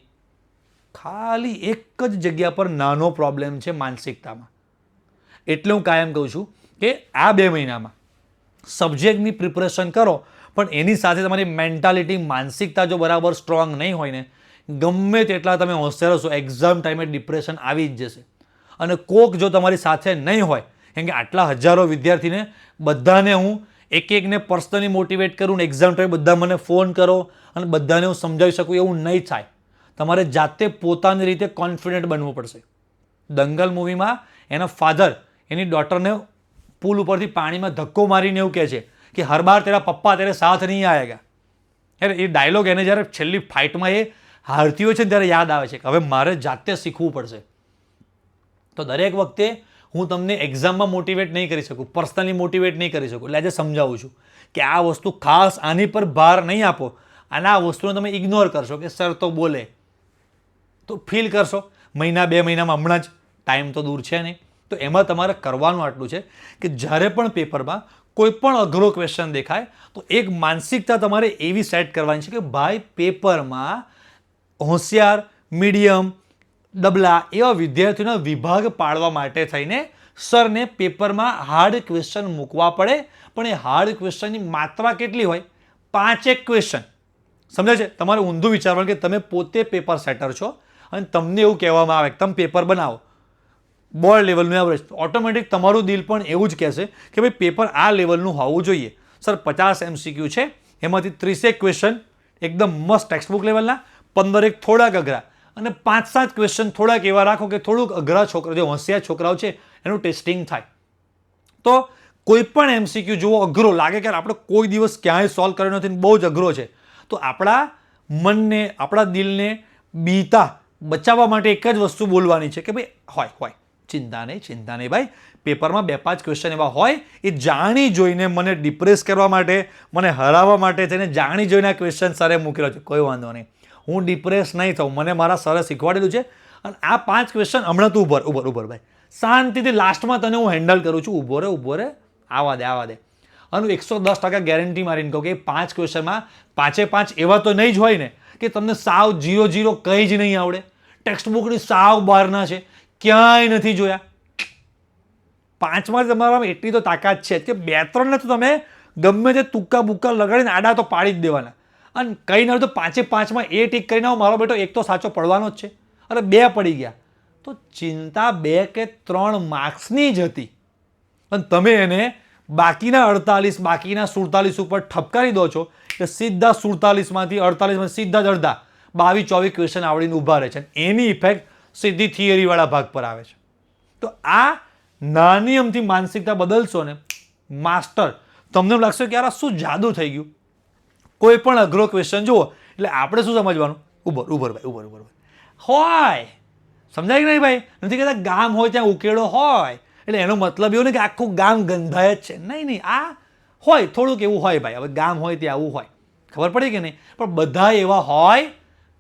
ખાલી એક જ જગ્યા પર નાનો પ્રોબ્લેમ છે, માનસિકતામાં. એટલે હું કાયમ કહું છું કે આ 2 મહિનામાં સબ્જેક્ટની પ્રિપરેશન કરો, પણ એની સાથે તમારી મેન્ટાલિટી, માનસિકતા જો બરાબર સ્ટ્રોંગ નહીં હોય ને, ગમે તેટલા તમે હોશિયાર હશો, એક્ઝામ ટાઈમે ડિપ્રેશન આવી જ જશે. અને કોક જો તમારી સાથે નહીં હોય, કેમ કે આટલા હજારો વિદ્યાર્થીને બધાને હું એકને પર્સનલી મોટિવેટ કરું ને એક્ઝામ ટાઈમે બધા મને ફોન કરો અને બધાને હું સમજાવી શકું એવું નહીં થાય. તમારે જાતે પોતાની રીતે કોન્ફિડન્ટ બનવું પડશે. દંગલ મૂવીમાં એના ફાધર એની ડોટરને પુલ ઉપરથી પાણીમાં ધક્કો મારીને એવું કહે છે કે હર બાર તેરા પપ્પા તેરે સાથ નહીં આયેગા. એ ડાયલોગ એને જ્યારે છેલ્લી ફાઇટમાં એ હારતી હોય છે ને ત્યારે યાદ આવે છે કે હવે મારે જાતે શીખવું પડશે. તો દરેક વખતે હું તમને એક્ઝામમાં મોટિવેટ નહીં કરી શકું, પર્સનલી મોટિવેટ નહીં કરી શકું. એટલે આજે સમજાવું છું કે આ વસ્તુ ખાસ આની પર ભાર નહીં આપો અને આ વસ્તુને તમે ઇગ્નોર કરશો કે સર તો બોલે તો ફીલ કરશો. 1-2 મહિનામાં હમણાં જ ટાઈમ તો દૂર છે નહીં. તો એમાં તમારે કરવાનું આટલું છે કે જ્યારે પણ પેપરમાં કોઈ પણ અઘરો ક્વેશ્ચન દેખાય તો એક માનસિકતા તમારે એવી સેટ કરવાની છે કે ભાઈ પેપરમાં હોશિયાર, મીડિયમ, ડબલા એવા વિદ્યાર્થીઓના વિભાગ પાડવા માટે થઈને સરને પેપરમાં હાર્ડ ક્વેશ્ચન મૂકવા પડે. પણ એ હાર્ડ ક્વેશ્ચનની માત્રા કેટલી હોય? 5 ક્વેશ્ચન. સમજાય છે? તમારે ઊંધું વિચારવાનું કે તમે પોતે પેપર સેટર છો અને તમને એવું કહેવામાં આવે કે તમે પેપર બનાવો બોર્ડ લેવલનું એવરેજ, ઓટોમેટિક તમારું દિલ પણ એવું જ કહેશે કે ભાઈ પેપર આ લેવલનું હોવું જોઈએ. સર 50 MCQ છે, એમાંથી 30 ક્વેશ્ચન એકદમ મસ્ત ટેક્સ્ટબુક લેવલના, 15 થોડાક અઘરા અને 5-7 ક્વેશ્ચન થોડાક એવા રાખો કે થોડુંક અઘરા છોકરા, જે હોશિયાર છોકરાઓ છે એનું ટેસ્ટિંગ થાય. તો કોઈ પણ એમસીક્યુ જુઓ અઘરો લાગે કે આપણે કોઈ દિવસ ક્યાંય સોલ્વ કર્યો નથી, બહુ જ અઘરો છે, તો આપણા મનને, આપણા દિલને બીતા બચાવવા માટે એક જ વસ્તુ બોલવાની છે કે ભાઈ હોય, ચિંતા નહીં ભાઈ, પેપરમાં 2-5 ક્વેશ્ચન એવા હોય, એ જાણી જોઈને મને ડિપ્રેસ કરવા માટે, મને હરાવવા માટે થઈને જાણી જોઈને આ ક્વેશ્ચન સરે મૂકેલો છે. કોઈ વાંધો નહીં, હું ડિપ્રેસ નહીં થઉં, મને મારા સરે શીખવાડેલું છે. અને આ 5 ક્વેશ્ચન હમણાં તું ઉભર ભાઈ, શાંતિથી લાસ્ટમાં તને હું હેન્ડલ કરું છું. ઊભો રહે, આવા દે. અને 110% ગેરંટી મારીને કહું કે 5 ક્વેશ્ચનમાં 5 એવા તો નહીં જ હોય ને કે તમને સાવ 0 કંઈ જ નહીં આવડે, ટેક્સ્ટ બુકની સાવ બહારના છે, ક્યાંય નથી જોયા. 5માં તમારામાં એટલી તો તાકાત છે કે 2-3 ને તો તમે ગમે તે તુક્કા બુક્કા લગાડીને આડા તો પાડી જ દેવાના. અને કંઈ ના હોય તો 5માં એ ટીક કરીને આવો, મારો બેટો એક તો સાચો પડવાનો જ છે, અને 2 પડી ગયા તો ચિંતા 2 કે 3 માર્ક્સની જ હતી. અને તમે એને બાકીના 48, બાકીના 47 ઉપર ઠપકારી દો છો કે સીધા 47માંથી 48માંથી સીધા જ અડધા 22-24 ક્વેશ્ચન આવડીને ઊભા રહે છે. એની ઇફેક્ટ સીધી થિયરીવાળા ભાગ પર આવે છે. તો આ નાની અમથી માનસિકતા બદલશો ને માસ્ટર, તમને એમ લાગશે કે યાર શું જાદુ થઈ ગયું. કોઈ પણ અઘરો ક્વેશ્ચન જુઓ એટલે આપણે શું સમજવાનું, ઉભર ભાઈ હોય, સમજાય કે નહીં ભાઈ? નથી કહેતા ગામ હોય ત્યાં ઉકેળો હોય, એટલે એનો મતલબ એવો નહીં કે આખું ગામ ગંધાય જ છે. નહીં, આ હોય થોડુંક એવું હોય ભાઈ. હવે ગામ હોય ત્યાં આવું હોય, ખબર પડી કે નહીં? પણ બધા એવા હોય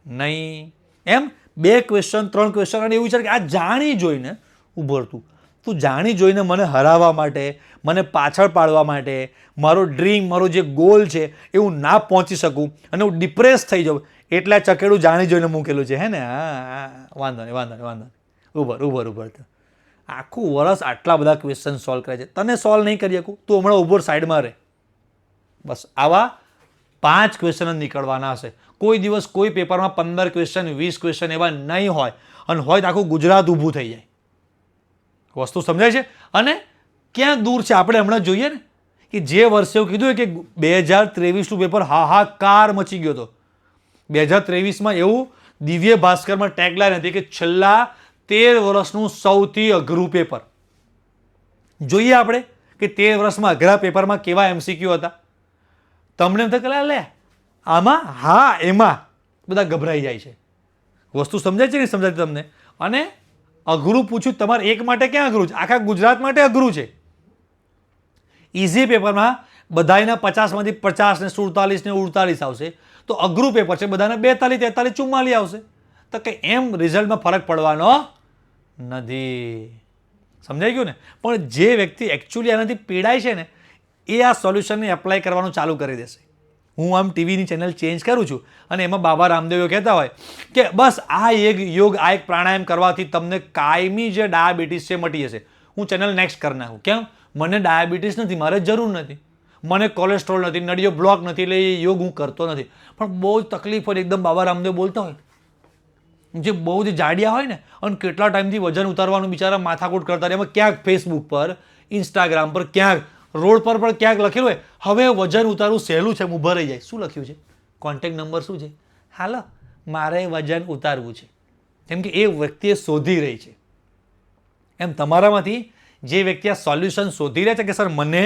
નહીં. એમ 2 ક્વેશ્ચન 3 ક્વેશ્ચન, અને એવું વિચાર કે આ જાણી જોઈને ઉભર તું જાણી જોઈને મને હરાવવા માટે, મને પાછળ પાડવા માટે, મારો ડ્રીમ, મારો જે ગોલ છે એવું ના પહોંચી શકું અને હું ડિપ્રેસ થઈ જાઉં, એટલે આ ચકેડું જાણી જોઈને મૂકેલું છે. હે ને? હા, વાંધો નહીં. ઉભર આખું વર્ષ આટલા બધા ક્વેશ્ચન સોલ્વ કરે છે, તને સોલ્વ નહીં કરી શકું, તું હમણાં ઉભર સાઈડમાં રહે. બસ આવા 5 ક્વેશ્ચન જ નીકળવાના હશે. કોઈ દિવસ કોઈ પેપરમાં 15 ક્વેશ્ચન 20 ક્વેશ્ચન એવા નહીં હોય, અને હોય તો આખું ગુજરાત ઊભું થઈ જાય. વસ્તુ સમજાય છે? અને ક્યાં દૂર છે આપણે હમણાં જોઈએ ને કે જે વર્ષે એવું કીધું કે 2023નું પેપર હાહાકાર મચી ગયો હતો. 2023માં એવું દિવ્ય ભાસ્કરમાં ટેગલાઈન હતી કે છેલ્લા 13 વર્ષનું સૌથી અઘરું પેપર. જોઈએ આપણે કે 13 વર્ષમાં અઘરા પેપરમાં કેવા એમસીક્યુ હતા. તમને એમ થાય લે આમાં, હા એમાં બધા ગભરાઈ જાય છે. વસ્તુ સમજાય છે કે સમજાય તમને? અને અઘરું પૂછ્યું તમારે એક માટે ક્યાં અઘરું છે, આખા ગુજરાત માટે અઘરું છે. ઇઝી પેપરમાં બધાના 50માંથી 50 ને 47 ને 48 આવશે, તો અઘરું પેપર છે બધાને 42, 43, 44 આવશે. તો કે એમ રિઝલ્ટમાં ફરક પડવાનો નથી. સમજાઈ ગયું ને? પણ જે વ્યક્તિ એકચ્યુઅલી આનાથી પીડાય છે ને એ આ સોલ્યુશનને એપ્લાય કરવાનું ચાલુ કરી દેશે. હું આમ ટીવીની ચેનલ ચેન્જ કરું છું અને એમાં બાબા રામદેવ કહેતા હોય કે બસ આ એક યોગ, આ એક પ્રાણાયામ કરવાથી તમને કાયમી જે ડાયાબિટીસ છે મટી જશે. હું ચેનલ નેક્સ્ટ કરી નાખું. કેમ? મને ડાયાબિટીસ નથી, મારે જરૂર નથી, મને કોલેસ્ટ્રોલ નથી, નળીઓ બ્લોક નથી, એટલે એ યોગ હું કરતો નથી. પણ બહુ જ તકલીફ હોય, એકદમ બાબા રામદેવ બોલતા હોય, જે બહુ જ જાડિયા હોય ને, અને કેટલા ટાઈમથી વજન ઉતારવાનું બિચારા માથાકૂટ કરતા રહે, એમાં ક્યાંક ફેસબુક પર, ઇન્સ્ટાગ્રામ પર, ક્યાંક રોડ પર પણ ક્યાંક લખેલું હોય હવે વજન ઉતારવું સહેલું છે, ઊભા રહી જાય. શું લખ્યું છે? કોન્ટેક્ટ નંબર શું છે? હાલો મારે વજન ઉતારવું છે. કેમ કે એ વ્યક્તિએ શોધી રહી છે. એમ તમારામાંથી જે વ્યક્તિ આ સોલ્યુશન શોધી રહ્યા છે કે સર મને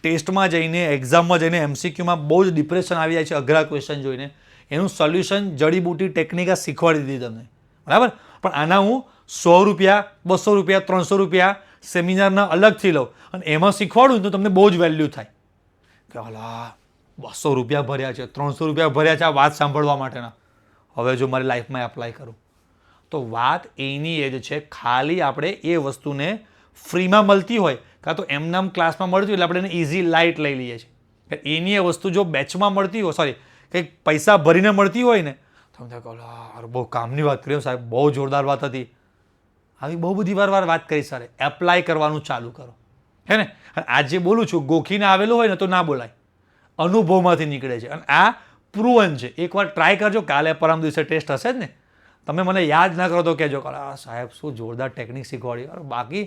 ટેસ્ટમાં જઈને, એક્ઝામમાં જઈને, એમસીક્યુમાં બહુ જ ડિપ્રેશન આવી જાય છે અઘરા ક્વેશ્ચન જોઈને, એનું સોલ્યુશન જડીબુટી ટેકનિક આ શીખવાડી દીધી તમને, બરાબર? પણ આના હું 100 રૂપિયા, 200 રૂપિયા, 300 રૂપિયા સેમિનારના અલગથી લઉં અને એમાં શીખવાડું તો તમને બહુ જ વેલ્યુ થાય કે અલા 200 રૂપિયા ભર્યા છે, 300 રૂપિયા ભર્યા છે આ વાત સાંભળવા માટેના, હવે જો મારી લાઈફમાં એપ્લાય કરું તો વાત એની એ જ છે. ખાલી આપણે એ વસ્તુને ફ્રીમાં મળતી હોય કાં તો એમનામ ક્લાસમાં મળતી હોય એટલે આપણે એને ઇઝી લાઇટ લઈ લઈએ છીએ. એની એ વસ્તુ જો બેચમાં મળતી હોય, સોરી કંઈક પૈસા ભરીને મળતી હોય ને, તમે કહો બહુ કામની વાત કરી સાહેબ, બહુ જોરદાર વાત હતી, આવી બહુ બધી વાર વાત કરી સર, એપ્લાય કરવાનું ચાલુ કરો. હે ને? આજે બોલું છું ગોખીને આવેલું હોય ને તો ના બોલાય, અનુભવમાંથી નીકળે છે. અને આ પ્રૂવન છે. એકવાર ટ્રાય કરજો, કાલે પરમ દિવસે ટેસ્ટ હશે જ ને, તમે મને યાદ ના કરો તો કહેજો સાહેબ શું જોરદાર ટેકનિક શીખવાડી. બાકી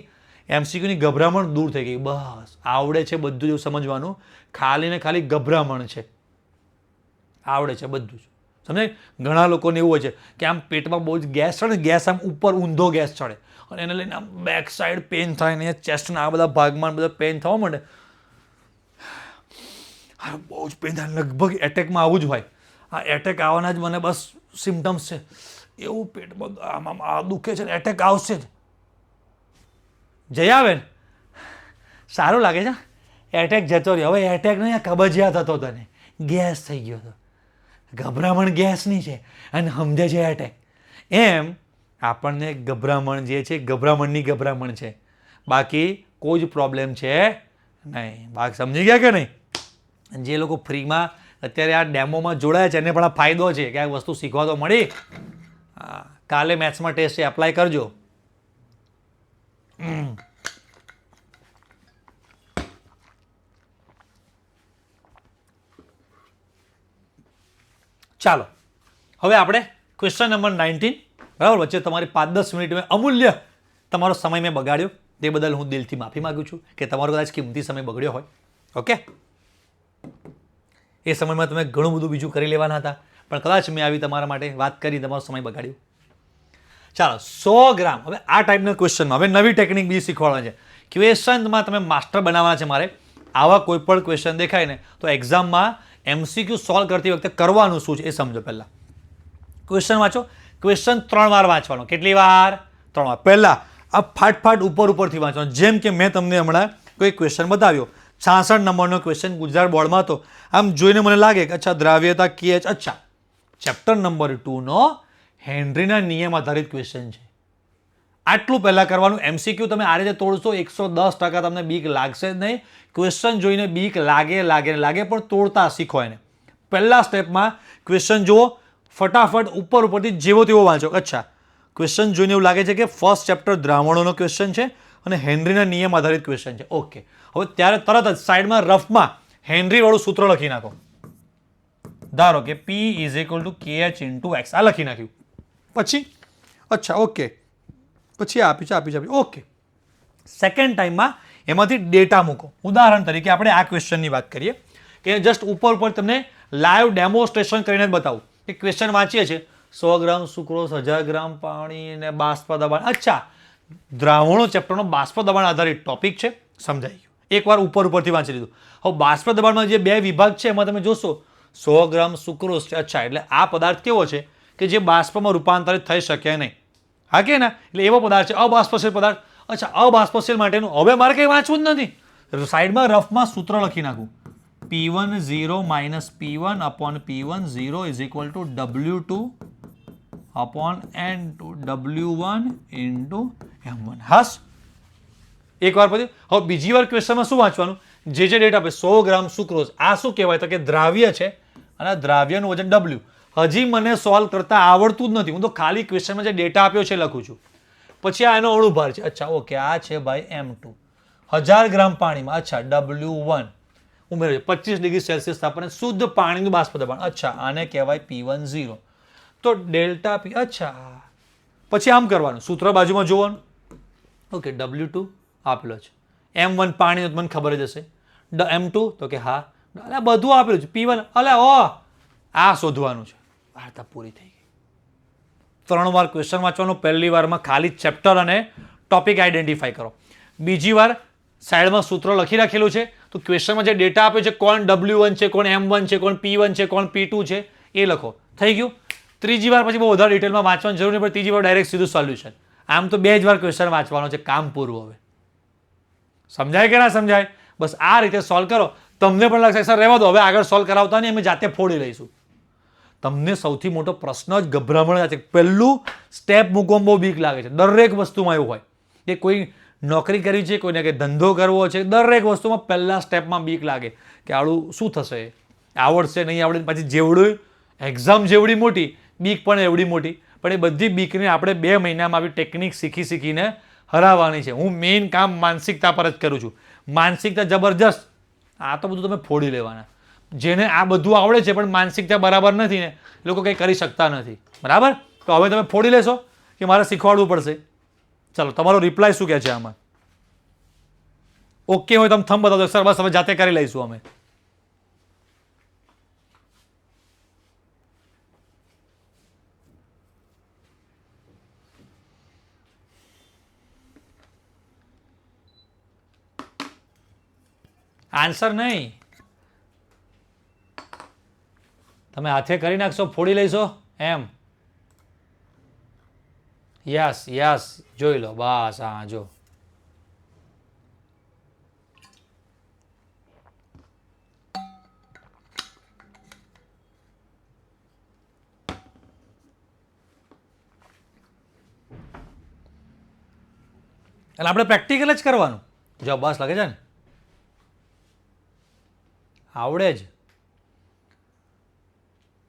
એમસીક્યુની ગભરામણ દૂર થઈ ગઈ. બસ આવડે છે બધું જ સમજવાનું, ખાલી ને ખાલી ગભરામણ છે, આવડે છે બધું જ. સમજાય? ઘણા લોકોને એવું હોય છે કે આમ પેટમાં બહુ જ ગેસ ચડે, ગેસ આમ ઉપર ઊંધો ગેસ ચડે અને એને લઈને આમ બેક સાઈડ પેન થાય ને ચેસ્ટના આ બધા ભાગમાં બધા પેન થવા માંડે હા બહુ જ પેન થાય, લગભગ એટેકમાં આવું જ હોય. આ એટેક આવવાના જ મને બસ સિમ્ટમ્સ છે. એવું પેટમાં આમ દુખે છે ને એટેક આવશે જ. જઈ આવે ને સારું લાગે છે. એટેક જતો રહ્યો. હવે એટેક નહીં, કબજિયાત હતો તને, ગેસ થઈ ગયો હતો. ગભરામણ ગેસની છે અને સમજે છે એટેક. એમ આપણને ગભરામણ જે છે ગભરામણની ગભરામણ છે, બાકી કોઈ જ પ્રોબ્લેમ છે નહીં. બાકી સમજી ગયા કે નહીં? જે લોકો ફ્રીમાં અત્યારે આ ડેમોમાં જોડાયા છે એને પણ આ ફાયદો છે કે આ વસ્તુ શીખવા તો મળી. કાલે મેથ્સમાં ટેસ્ટ છે, એપ્લાય કરજો. ચાલો હવે આપણે ક્વેશ્ચન નંબર 19, બરાબર. વચ્ચે તમારી 5-10 મિનિટ મેં અમૂલ્ય તમારો સમય મેં બગાડ્યો, તે બદલ હું દિલથી માફી માગું છું કે તમારો કદાચ કિંમતી સમય બગડ્યો હોય. ઓકે, એ સમયમાં તમે ઘણું બધું બીજું કરી લેવાના હતા, પણ કદાચ મેં આવી તમારા માટે વાત કરી તમારો સમય બગાડ્યો. ચાલો 100 ગ્રામ. હવે આ ટાઈપના ક્વેશ્ચનમાં હવે નવી ટેકનિક બીજી શીખવાડવાની છે. ક્વેશ્ચનમાં તમે માસ્ટર બનાવવાના છે મારે. આવા કોઈ પણ ક્વેશ્ચન દેખાય ને તો એક્ઝામમાં MCQ સોલ્વ કરતી વખતે કરવાનું શું છે એ સમજો. પહેલા ક્વેશ્ચન વાંચો. ક્વેશ્ચન 3 વાર વાંચવાનો. કેટલી વાર? 3 વાર. પહેલા આ ફાટફાટ ઉપરથી વાંચવાનો. જેમ કે મેં તમને હમણાં કોઈ ક્વેશ્ચન બતાવ્યો, 66 નંબરનો ક્વેશ્ચન ગુજરાત બોર્ડમાં હતો. આમ જોઈને મને લાગે કે અચ્છા દ્રાવ્યતા KH, અચ્છા ચેપ્ટર નંબર 2 નો હેનરીના નિયમ આધારિત ક્વેશ્ચન છે. આટલું પહેલા કરવાનું. MCQ તમે આ રીતે તોડશો 110% તમને બીક લાગશે જ નહીં. ક્વેશ્ચન જોઈને બીક લાગે પણ તોડતા શીખો એને. પહેલા સ્ટેપમાં ક્વેશ્ચન જુઓ, ફટાફટ ઉપરથી જેવો તેવો વાંચો. અચ્છા ક્વેશ્ચન જોઈને એવું લાગે છે કે ફર્સ્ટ ચેપ્ટર દ્રાવણોનો ક્વેશ્ચન છે અને હેનરીના નિયમ આધારિત ક્વેશ્ચન છે. ઓકે, હવે ત્યારે તરત જ સાઈડમાં રફમાં હેનરી વાળું સૂત્ર લખી નાખો. ધારો કે P = KH × X. આ લખી નાખ્યું. પછી અચ્છા ઓકે, પછી આપી. ઓકે, સેકન્ડ ટાઈમમાં એમાંથી ડેટા મૂકો. ઉદાહરણ તરીકે આપણે આ ક્વેશ્ચનની વાત કરીએ કે જસ્ટ ઉપર તમને લાઈવ ડેમોન્સ્ટ્રેશન કરીને જ બતાવું કે ક્વેશ્ચન વાંચીએ છીએ. 100 ગ્રામ સુક્રોઝ, 1000 ગ્રામ પાણી અને બાષ્પ દબાણ. અચ્છા દ્રાવણો ચેપ્ટરનો બાષ્પ દબાણ આધારિત ટોપિક છે, સમજાઈ ગયું. એકવાર ઉપરથી વાંચી લીધું. હવે બાષ્પ દબાણમાં જે 2 વિભાગ છે એમાં તમે જોશો 100 ગ્રામ સુક્રોઝ છે. અચ્છા એટલે આ પદાર્થ કેવો છે કે જે બાષ્પમાં રૂપાંતરિત થઈ શકે નહીં. હા કે ના? એટલે એવો પદાર્થ છે અબાષ્પશીલ પદાર્થ. અચ્છા અબાષ્પશીલ માટેનું હવે મારે કંઈ વાંચવું જ નથી. સાઈડમાં રફમાં સૂત્ર લખી નાખું. P10 - P1 / P10 = W2 / N2 W1 × M1. હાસ એકવાર પછી. હવે બીજી વાર ક્વેશ્ચનમાં શું વાંચવાનું? જે ડેટા આપે 100 ગ્રામ સુક્રોઝ, આ શું કહેવાય તો કે દ્રાવ્ય છે અને દ્રાવ્યનું વજન W. હજી મને સોલ્વ કરતા આવડતું જ નથી. હું તો ખાલી ક્વેશ્ચનમાં જે ડેટા આપ્યો છે લખું છું. પછી આ એનો અણુભાર છે. અચ્છા ઓકે, આ છે ભાઈ M2. 1000 ગ્રામ પાણીમાં અચ્છા W1 ઉમેરો. 25 ડિગ્રી સેલ્સિયસ તાપમાને શુદ્ધ પાણીનું બાષ્પ દબાણ. અચ્છા આને કહેવાય P10. તો ડેલ્ટા P. અચ્છા પછી આમ કરવાનું, સૂત્ર બાજુમાં જોવાનું. ઓકે, W2 આપેલો છે, M1 પાણી મને ખબર જ હશે, M2 તો કે હા, એટલે બધું આપેલું છે. P1 અલે આ શોધવાનું છે. વાર્તા પૂરી થઈ ગઈ. 3 વાર ક્વેશ્ચન વાંચવાનું. પહેલી વારમાં ખાલી ચેપ્ટર અને ટોપિક આઈડેન્ટિફાઈ કરો. બીજી વાર સાઈડમાં સૂત્ર લખી રાખેલું છે તો ક્વેશ્ચનમાં જે ડેટા આપ્યો છે કોણ W1 છે, કોણ M1 છે, કોણ P1 છે, કોણ P2 છે એ લખો. થઈ ગયું. ત્રીજી વાર પછી બહુ વધારે ડિટેલમાં વાંચવાની જરૂર નહીં પડે. ત્રીજી વાર ડાયરેક્ટ સીધું સોલ્યુશન. આમ તો 2 જ વાર ક્વેશ્ચન વાંચવાનો છે, કામ પૂરું. હવે સમજાય કે ના સમજાય? બસ આ રીતે સોલ્વ કરો. તમને પણ લાગશે સર રહેવા દો, હવે આગળ સોલ્વ કરાવતા નહીં, અમે જાતે ફોડી લઈશું. તમને સૌથી મોટો પ્રશ્ન જ ગભરામણ છે. પહેલું સ્ટેપ મૂકવામાં બહુ બીક લાગે છે. દરેક વસ્તુમાં એવું હોય કે કોઈ નોકરી કરવી છે, કોઈને કંઈ ધંધો કરવો છે, દરેક વસ્તુમાં પહેલા સ્ટેપમાં બીક લાગે કે આળું શું થશે, આવડશે નહીં આવડે. પછી જેવડું એક્ઝામ જેવડી મોટી બીક પણ એવડી મોટી. પણ એ બધી બીકને આપણે 2 મહિનામાં આવી ટેકનિક શીખીને હરાવવાની છે. હું મેઇન કામ માનસિકતા પર જ કરું છું. માનસિકતા જબરજસ્ત. આ તો બધું તમે ફોડી લેવાના. જેને આ બધું આવડે છે પણ માનસિકતા બરાબર નથી ને એ લોકો કંઈ કરી શકતા નથી. બરાબર? તો હવે તમે ફોડી લેશો કે મારે શીખવાડવું પડશે? ચાલો તમારો રિપ્લાય શું કહે છે આમાં? ઓકે હોય તમે થંબ બતાવો. સર બસ હવે જાતે કરી લઈશું અમે. આન્સર નહીં, તમે હાથે કરી નાખશો, ફોડી લઈશો એમ. યસ યસ, જોઈ લો બસ. હા જો એટલે આપણે પ્રેક્ટિકલ જ કરવાનું. જો બસ લાગે છે ને, આવડે જ.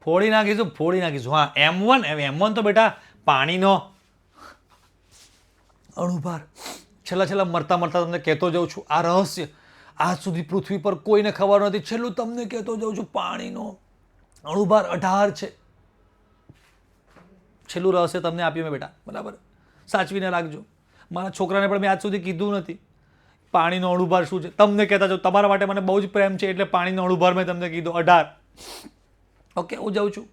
ફોડી નાખીશું, ફોડી નાખીશું. હા M1 તો બેટા પાણીનો અણુભાર. છેલ્લા મરતા તમને કહેતો જાઉં છું, આ રહસ્ય આજ સુધી પૃથ્વી પર કોઈને ખબર નથી. છેલ્લું તમને કહેતો જાઉં છું, પાણીનો અણુભાર 18 છે. છેલ્લું રહસ્ય તમને આપ્યું મેં બેટા, બરાબર? સાચવીને રાખજો. મારા છોકરાને પણ મેં આજ સુધી કીધું નથી પાણીનો અણુભાર શું છે. તમને કહેતા જાઉં, તમારા માટે મને બહુ જ પ્રેમ છે એટલે પાણીનો અણુભાર મેં તમને કીધું 18. ઓકે, હું જાઉં છું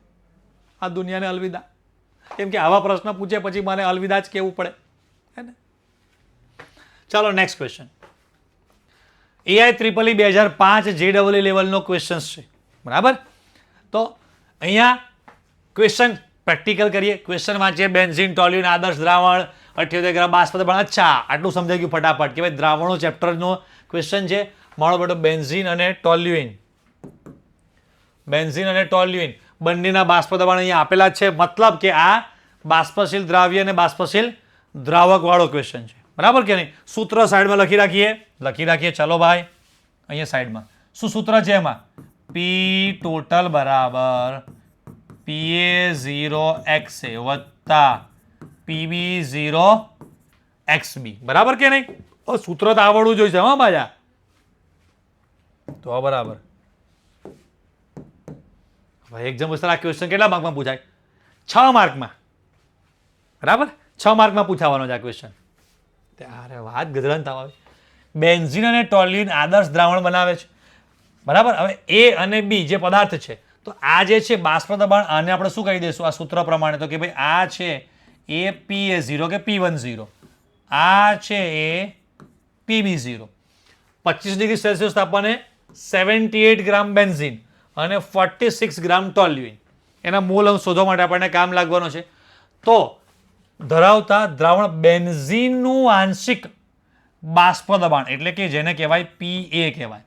આ દુનિયાને અલવિદા. કેમ કે આવા પ્રશ્ન પૂછે પછી મને અલવિદા જ કહેવું પડે, હે ને? ચાલો next question. AI EEE 2005 JEE લેવલનો ક્વેશ્ચન છે, બરાબર? તો અહીંયા ક્વેશ્ચન પ્રેક્ટિકલ કરીએ. ક્વેશ્ચન વાંચીએ. બેન્ઝીન, ટોલ્યુઇન, આદર્શ દ્રાવણ, 78 ગ્રામ બાષ્પ દ્રાવણ. અચ્છા, આટલું સમજાઈ ગયું ફટાફટ કે ભાઈ દ્રાવણો ચેપ્ટરનો ક્વેશ્ચન છે. મારો બેટો બેન્ઝીન અને ટોલ્યુઇન, બેન્ઝીન અને ટોલ્યુઇન બંનેના બાષ્પ દબાણ અહીંયા આપેલા છે. મતલબ કે આ બાષ્પશીલ દ્રાવ્ય અને બાષ્પશીલ દ્રાવક વાળો ક્વેશ્ચન છે, બરાબર કે નહીં? સૂત્ર સાઈડમાં લખી રાખીએ. ચલો ભાઈ, અહીંયા સાઈડમાં શું સૂત્ર છે? એમાં P ટોટલ બરાબર PA0XA વત્તા PB0XB, બરાબર કે નહીં? સૂત્ર તો આવડવું જોઈએ. હા બાજા, તો બરાબર. એક્ઝામ આ ક્વેશ્ચન કેટલા માર્કમાં પૂછાય? 6 માર્કમાં, બરાબર? 6 માર્કમાં પૂછાવાનો છે આ ક્વેશ્ચન. અરે વાત ગધરાન તાવ આવે. બેન્ઝીન અને ટોલ્યુઇન આદર્શ દ્રાવણ બનાવે છે, બરાબર? હવે A અને B જે પદાર્થ છે, તો આ જે છે બાષ્પ દબાણ, આને આપણે શું કહી દઈશું આ સૂત્ર પ્રમાણે? તો કે ભાઈ આ છે એ PA0 કે P10, આ છે એ PB0. 25 ડિગ્રી સેલ્સિયસ તાપમાને 78 ગ્રામ બેન્ઝીન અને 46 ગ્રામ ટોલ્યુઇન, એના મોલ અંશ શોધવા માટે આપણને કામ લાગવાનો છે. તો ધરાવતા દ્રાવણ બેન્ઝીનનું આંશિક બાષ્પ દબાણ એટલે કે જેને કહેવાય PA કહેવાય,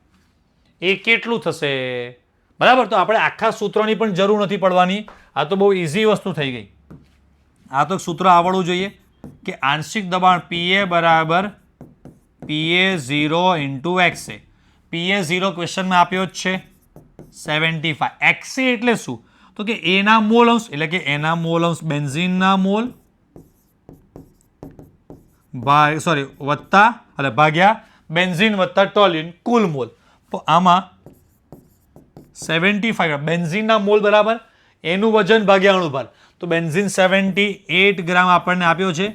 એ કેટલું થશે? બરાબર? તો આપણે આખા સૂત્રની પણ જરૂર નથી પડવાની. આ તો બહુ ઇઝી વસ્તુ થઈ ગઈ. આ તો સૂત્ર આવડવું જોઈએ કે આંશિક દબાણ PA બરાબર PA0 × XA. PA0 ક્વેશ્ચનમાં આપ્યો જ છે 75. XA એટલે શું? તો કે એના મોલ અંશ એટલે કે એના મોલ અંશ બેન્ઝીનના મોલ ભાગ્યા બેન્ઝીન વત્તા ટોલ્યુઇન કુલ મોલ. તો આમાં 75 બેન્ઝીનના મોલ બરાબર એનું વજન ભાગ્યા અણુભાર. તો બેન્ઝીન 78 ગ્રામ આપણને આપ્યો છે,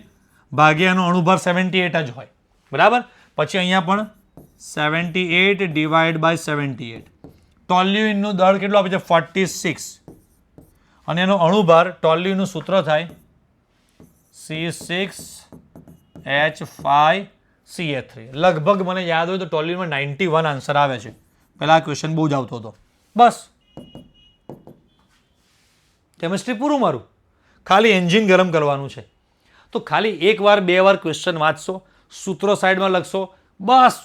ભાગ્યા એનો અણુભાર 78 જ હોય, બરાબર? પછી અહીંયા પણ 78 / 78. ટોલ્યુઇનનું દળ કેટલું આપે છે? 46. અને એનો અણુભાર ટોલ્યુઇનનું સૂત્ર થાય C6H5CA3. લગભગ મને યાદ હોય તો ટોલ્યુઇનમાં 91 આન્સર આવે છે. પહેલા આ ક્વેશ્ચન બહુ જ આવતો હતો. બસ કેમિસ્ટ્રી પૂરું મારું. ખાલી એન્જિન ગરમ કરવાનું છે. તો ખાલી 1 વાર 2 વાર ક્વેશ્ચન વાંચશો, સૂત્રો સાઈડમાં લખશો, બસ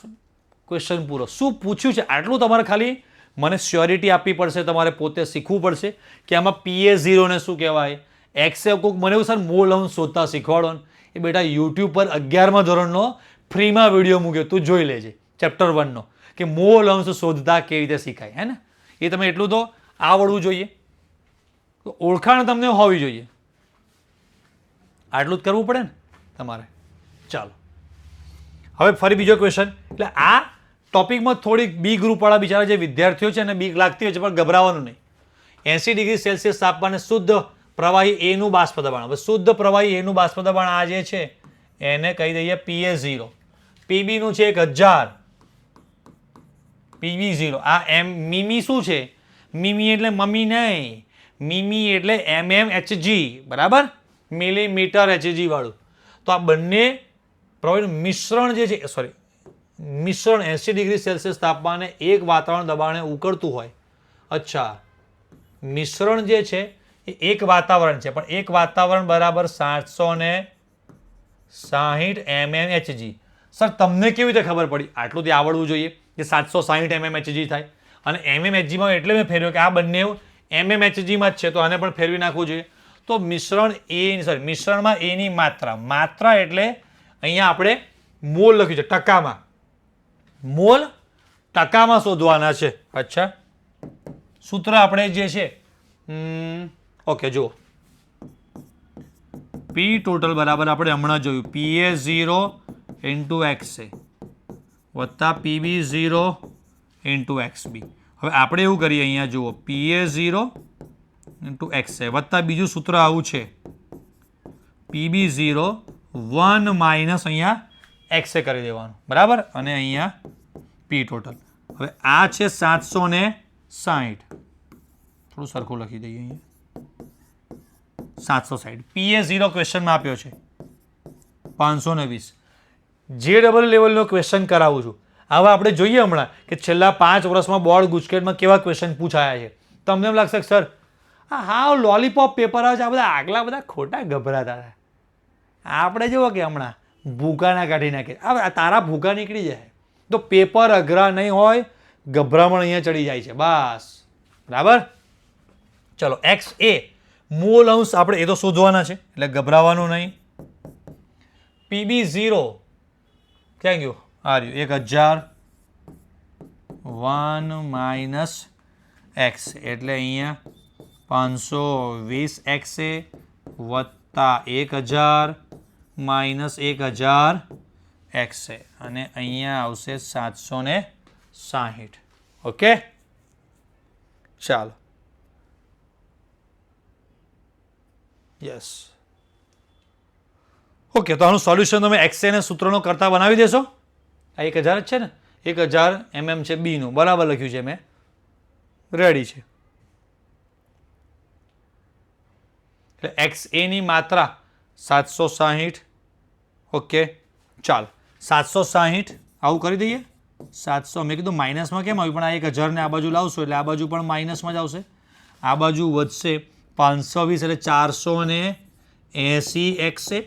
ક્વેશ્ચન પૂરો. શું પૂછ્યું છે આટલું તમારે ખાલી મને શ્યોરિટી આપવી પડશે. તમારે પોતે શીખવું પડશે કે આમાં PA0 ને શું કહેવાય, XA કોઈક મને એવું સર મોલ અંશ શોધતા શીખવાડો ને. એ બેટા યુટ્યુબ પર 11મા ધોરણનો ફ્રીમાં વિડીયો મૂક્યો, તું જોઈ લેજે, ચેપ્ટર 1નો, કે મોલ અંશ શોધતા કેવી રીતે શીખાય, હે ને? એ તમે એટલું તો આવડવું જોઈએ. તો ઓળખાણ તમને હોવી જોઈએ. આટલું જ કરવું પડે ને તમારે. ચાલો હવે ફરી બીજો ક્વેશ્ચન. એટલે આ ટોપિકમાં થોડીક બી ગ્રુપવાળા બિચારા જે વિદ્યાર્થીઓ છે એને બીક લાગતી હોય છે, પણ ગભરાવાનું નહીં. 80 ડિગ્રી સેલ્સિયસ તાપમાને શુદ્ધ પ્રવાહી એનું બાષ્પ દબાણ. હવે શુદ્ધ પ્રવાહી એનું બાષ્પ દબાણ આ જે છે એને કહી દઈએ PA0. PBનું છે 1000. PB0 આ મીમી શું છે? મીમી એટલે મમ્મી નહીં, મીમી એટલે mmHg, બરાબર? મિલીમીટર HG વાળું. તો આ બંને પ્રવાહીનું મિશ્રણ જે છે, મિશ્રણ 80 ડિગ્રી સેલ્સિયસ તાપમાને એક વાતાવરણ દબાણે ઉકળતું હોય. અચ્છા, મિશ્રણ જે છે એ એક વાતાવરણ છે, પણ એક વાતાવરણ બરાબર 760 mmHg. સર તમને કેવી રીતે ખબર પડી? આટલું તે આવડવું જોઈએ કે 760 mmHg થાય, અને mmHgમાં એટલે મેં ફેરવ્યો કે આ બંને mmHgમાં જ છે, તો આને પણ ફેરવી નાખવું જોઈએ. તો મિશ્રણમાં એની માત્રા એટલે અહીંયા આપણે મોલ લખ્યું છે, ટકામાં. મોલ ટકામાં શોધવાના છે. અચ્છા, સૂત્ર આપણે જે છે ઓકે જુઓ, પી ટોટલ બરાબર આપણે હમણાં જોયું PA0 ઇન્ટુ XA વત્તા PB0 ઇન્ટુ XB. હવે આપણે એવું કરીએ, અહીંયા જુઓ PA0 ઇન્ટુ XA વત્તા બીજું સૂત્ર આવું છે PB0 1 માઇનસ અહીંયા XA કરી દેવાનું, બરાબર, અને અહીંયા પી ટોટલ. હવે આ છે 760, થોડું સરખું લખી દઈએ અહીંયા 760. PA0 ક્વેશ્ચનમાં આપ્યો છે 520. જે ડબલ લેવલનો ક્વેશ્ચન કરાવું છું. હવે આપણે જોઈએ હમણાં કે છેલ્લા 5 વર્ષમાં બોર્ડ ગુજકેટમાં કેવા ક્વેશ્ચન પૂછાયા છે. તમને એમ લાગશે સર હા લોલીપોપ પેપર આવે છે, આ બધા આગલા બધા ખોટા ગભરાતા હતા. આપણે જુઓ કે હમણાં ભૂકાના કાઢી નાખે, આ તારા ભૂકા નીકળી જાય તો પેપર અઘરા નહીં હોય, ગભરામણ અહીંયા ચડી જાય છે, બસ, બરાબર. ચલો XA મૂળ અંશ આપણે એ તો શોધવાના છે, એટલે ગભરાવાનું નહીં. PB0 ક્યાં ગયું? આ રહ્યું 1000 1 માઇનસ XA એટલે અહીંયા 520 XA વત્તા 1000 માઇનસ 1000 XA, અને અહીંયા આવશે 760. ઓકે, ચાલો, યસ. ઓકે, તો આનું સોલ્યુશન તમે XA ને સૂત્રનો કરતા બનાવી દેશો. આ 1000 જ છે ને, 1000 mm છે બીનું, બરાબર લખ્યું છે મેં, રેડી છે. એટલે XA ની માત્રા 760. ઓકે, ચાલો 760 આવું કરી દઈએ. 700 મેં કીધું માઇનસમાં કેમ આવ્યું, પણ આ 1000 ને આ બાજુ લાવશો એટલે આ બાજુ પણ માઇનસમાં જ આવશે. આ બાજુ વધશે 520 એટલે 480 XA,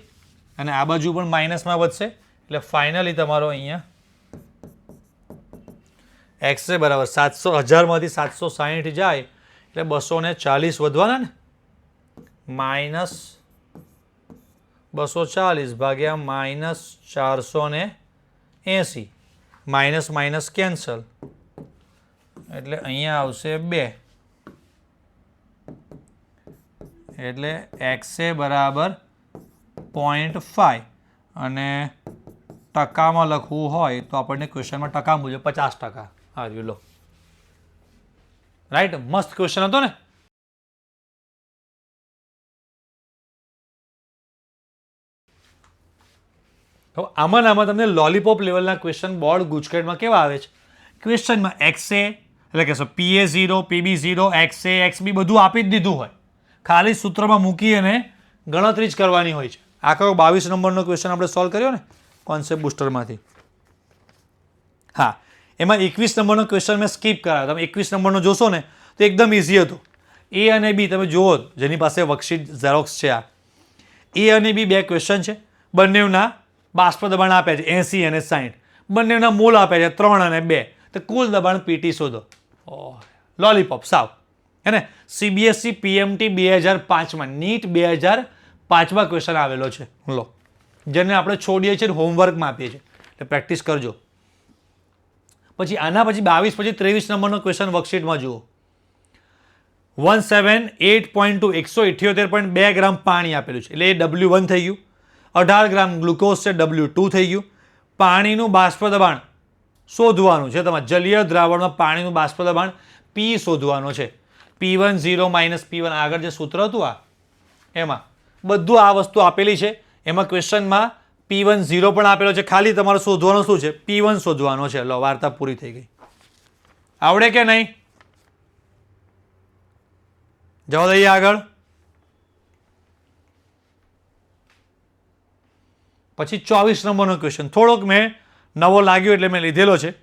અને આ બાજુ પણ માઇનસમાં વધશે એટલે ફાઇનલી તમારો અહીંયા XA બરાબર 1000માંથી 760 જાય એટલે 240 વધવાના ને, માઇનસ 240 ભાગ્યા માઇનસ 480, માઇનસ માઇનસ કેન્સલ એટલે અહીંયા આવશે 2, એટલે XA બરાબર 0.5, અને ટકામાં લખવું હોય તો આપણને ક્વેશ્ચનમાં ટકા મુજબ 50%. હા લો, રાઈટ, મસ્ત ક્વેશ્ચન હતો ને. તો આમાં તમને લોલીપોપ લેવલના ક્વેશ્ચન બોર્ડ ગુજકેટમાં કેવા આવે છે? ક્વેશ્ચનમાં XA એટલે કે PA0 PB0 XA XB બધું આપી જ દીધું હોય, ખાલી સૂત્રમાં મૂકી અને ગણતરી જ કરવાની હોય છે. આ કયો 22 નંબરનો ક્વેશ્ચન આપણે સોલ્વ કર્યો ને કોન્સેપ્ટ બુસ્ટરમાંથી. હા, એમાં 21 નંબરનો ક્વેશ્ચન મેં સ્કીપ કરાવ્યો. તમે 21 નંબરનો જોશો ને તો એકદમ ઇઝી હતો. A અને B તમે જુઓ, જેની પાસે વર્કશીટ ઝેરોક્સ છે, આ A અને B બે ક્વેશ્ચન છે, બંનેના બાષ્પ દબાણ આપ્યા છે 80 અને 60, બંનેના મોલ આપ્યા છે 3 અને 2, તો કુલ દબાણ PT શોધો. લોલીપોપ સાવ, હે ને. CBSE PMT 2005માં નીટ 2005માં ક્વેશ્ચન આવેલો છે, લો, જેને આપણે છોડીએ છીએ હોમવર્કમાં આપીએ છીએ, એટલે પ્રેક્ટિસ કરજો. પછી આના પછી 22 પછી 23 નંબરનો ક્વેશ્ચન વર્કશીટમાં જુઓ. 178.2 178.2 ગ્રામ પાણી આપેલું છે, એટલે એ W1 થઈ ગયું. 18 ગ્રામ ગ્લુકોઝ છે, W2 થઈ ગયું. પાણીનું બાષ્પ દબાણ શોધવાનું છે તમારે, જલીય દ્રાવણમાં પાણીનું બાષ્પ દબાણ P શોધવાનું છે. P1 0 માઇનસ P1 આગળ જે સૂત્ર હતું આ એમાં બધું આ વસ્તુ આપેલી છે. એમાં ક્વેશ્ચનમાં P1 0 પણ આપેલો છે, ખાલી તમારે શોધવાનું શું છે? P1 શોધવાનો છે. લો, વાર્તા પૂરી થઈ ગઈ. આવડે કે નહીં? જવા દઈએ આગળ. પછી 24 નંબરનો ક્વેશ્ચન થોડોક મેં નવો લાગ્યો એટલે મેં લીધેલો છે.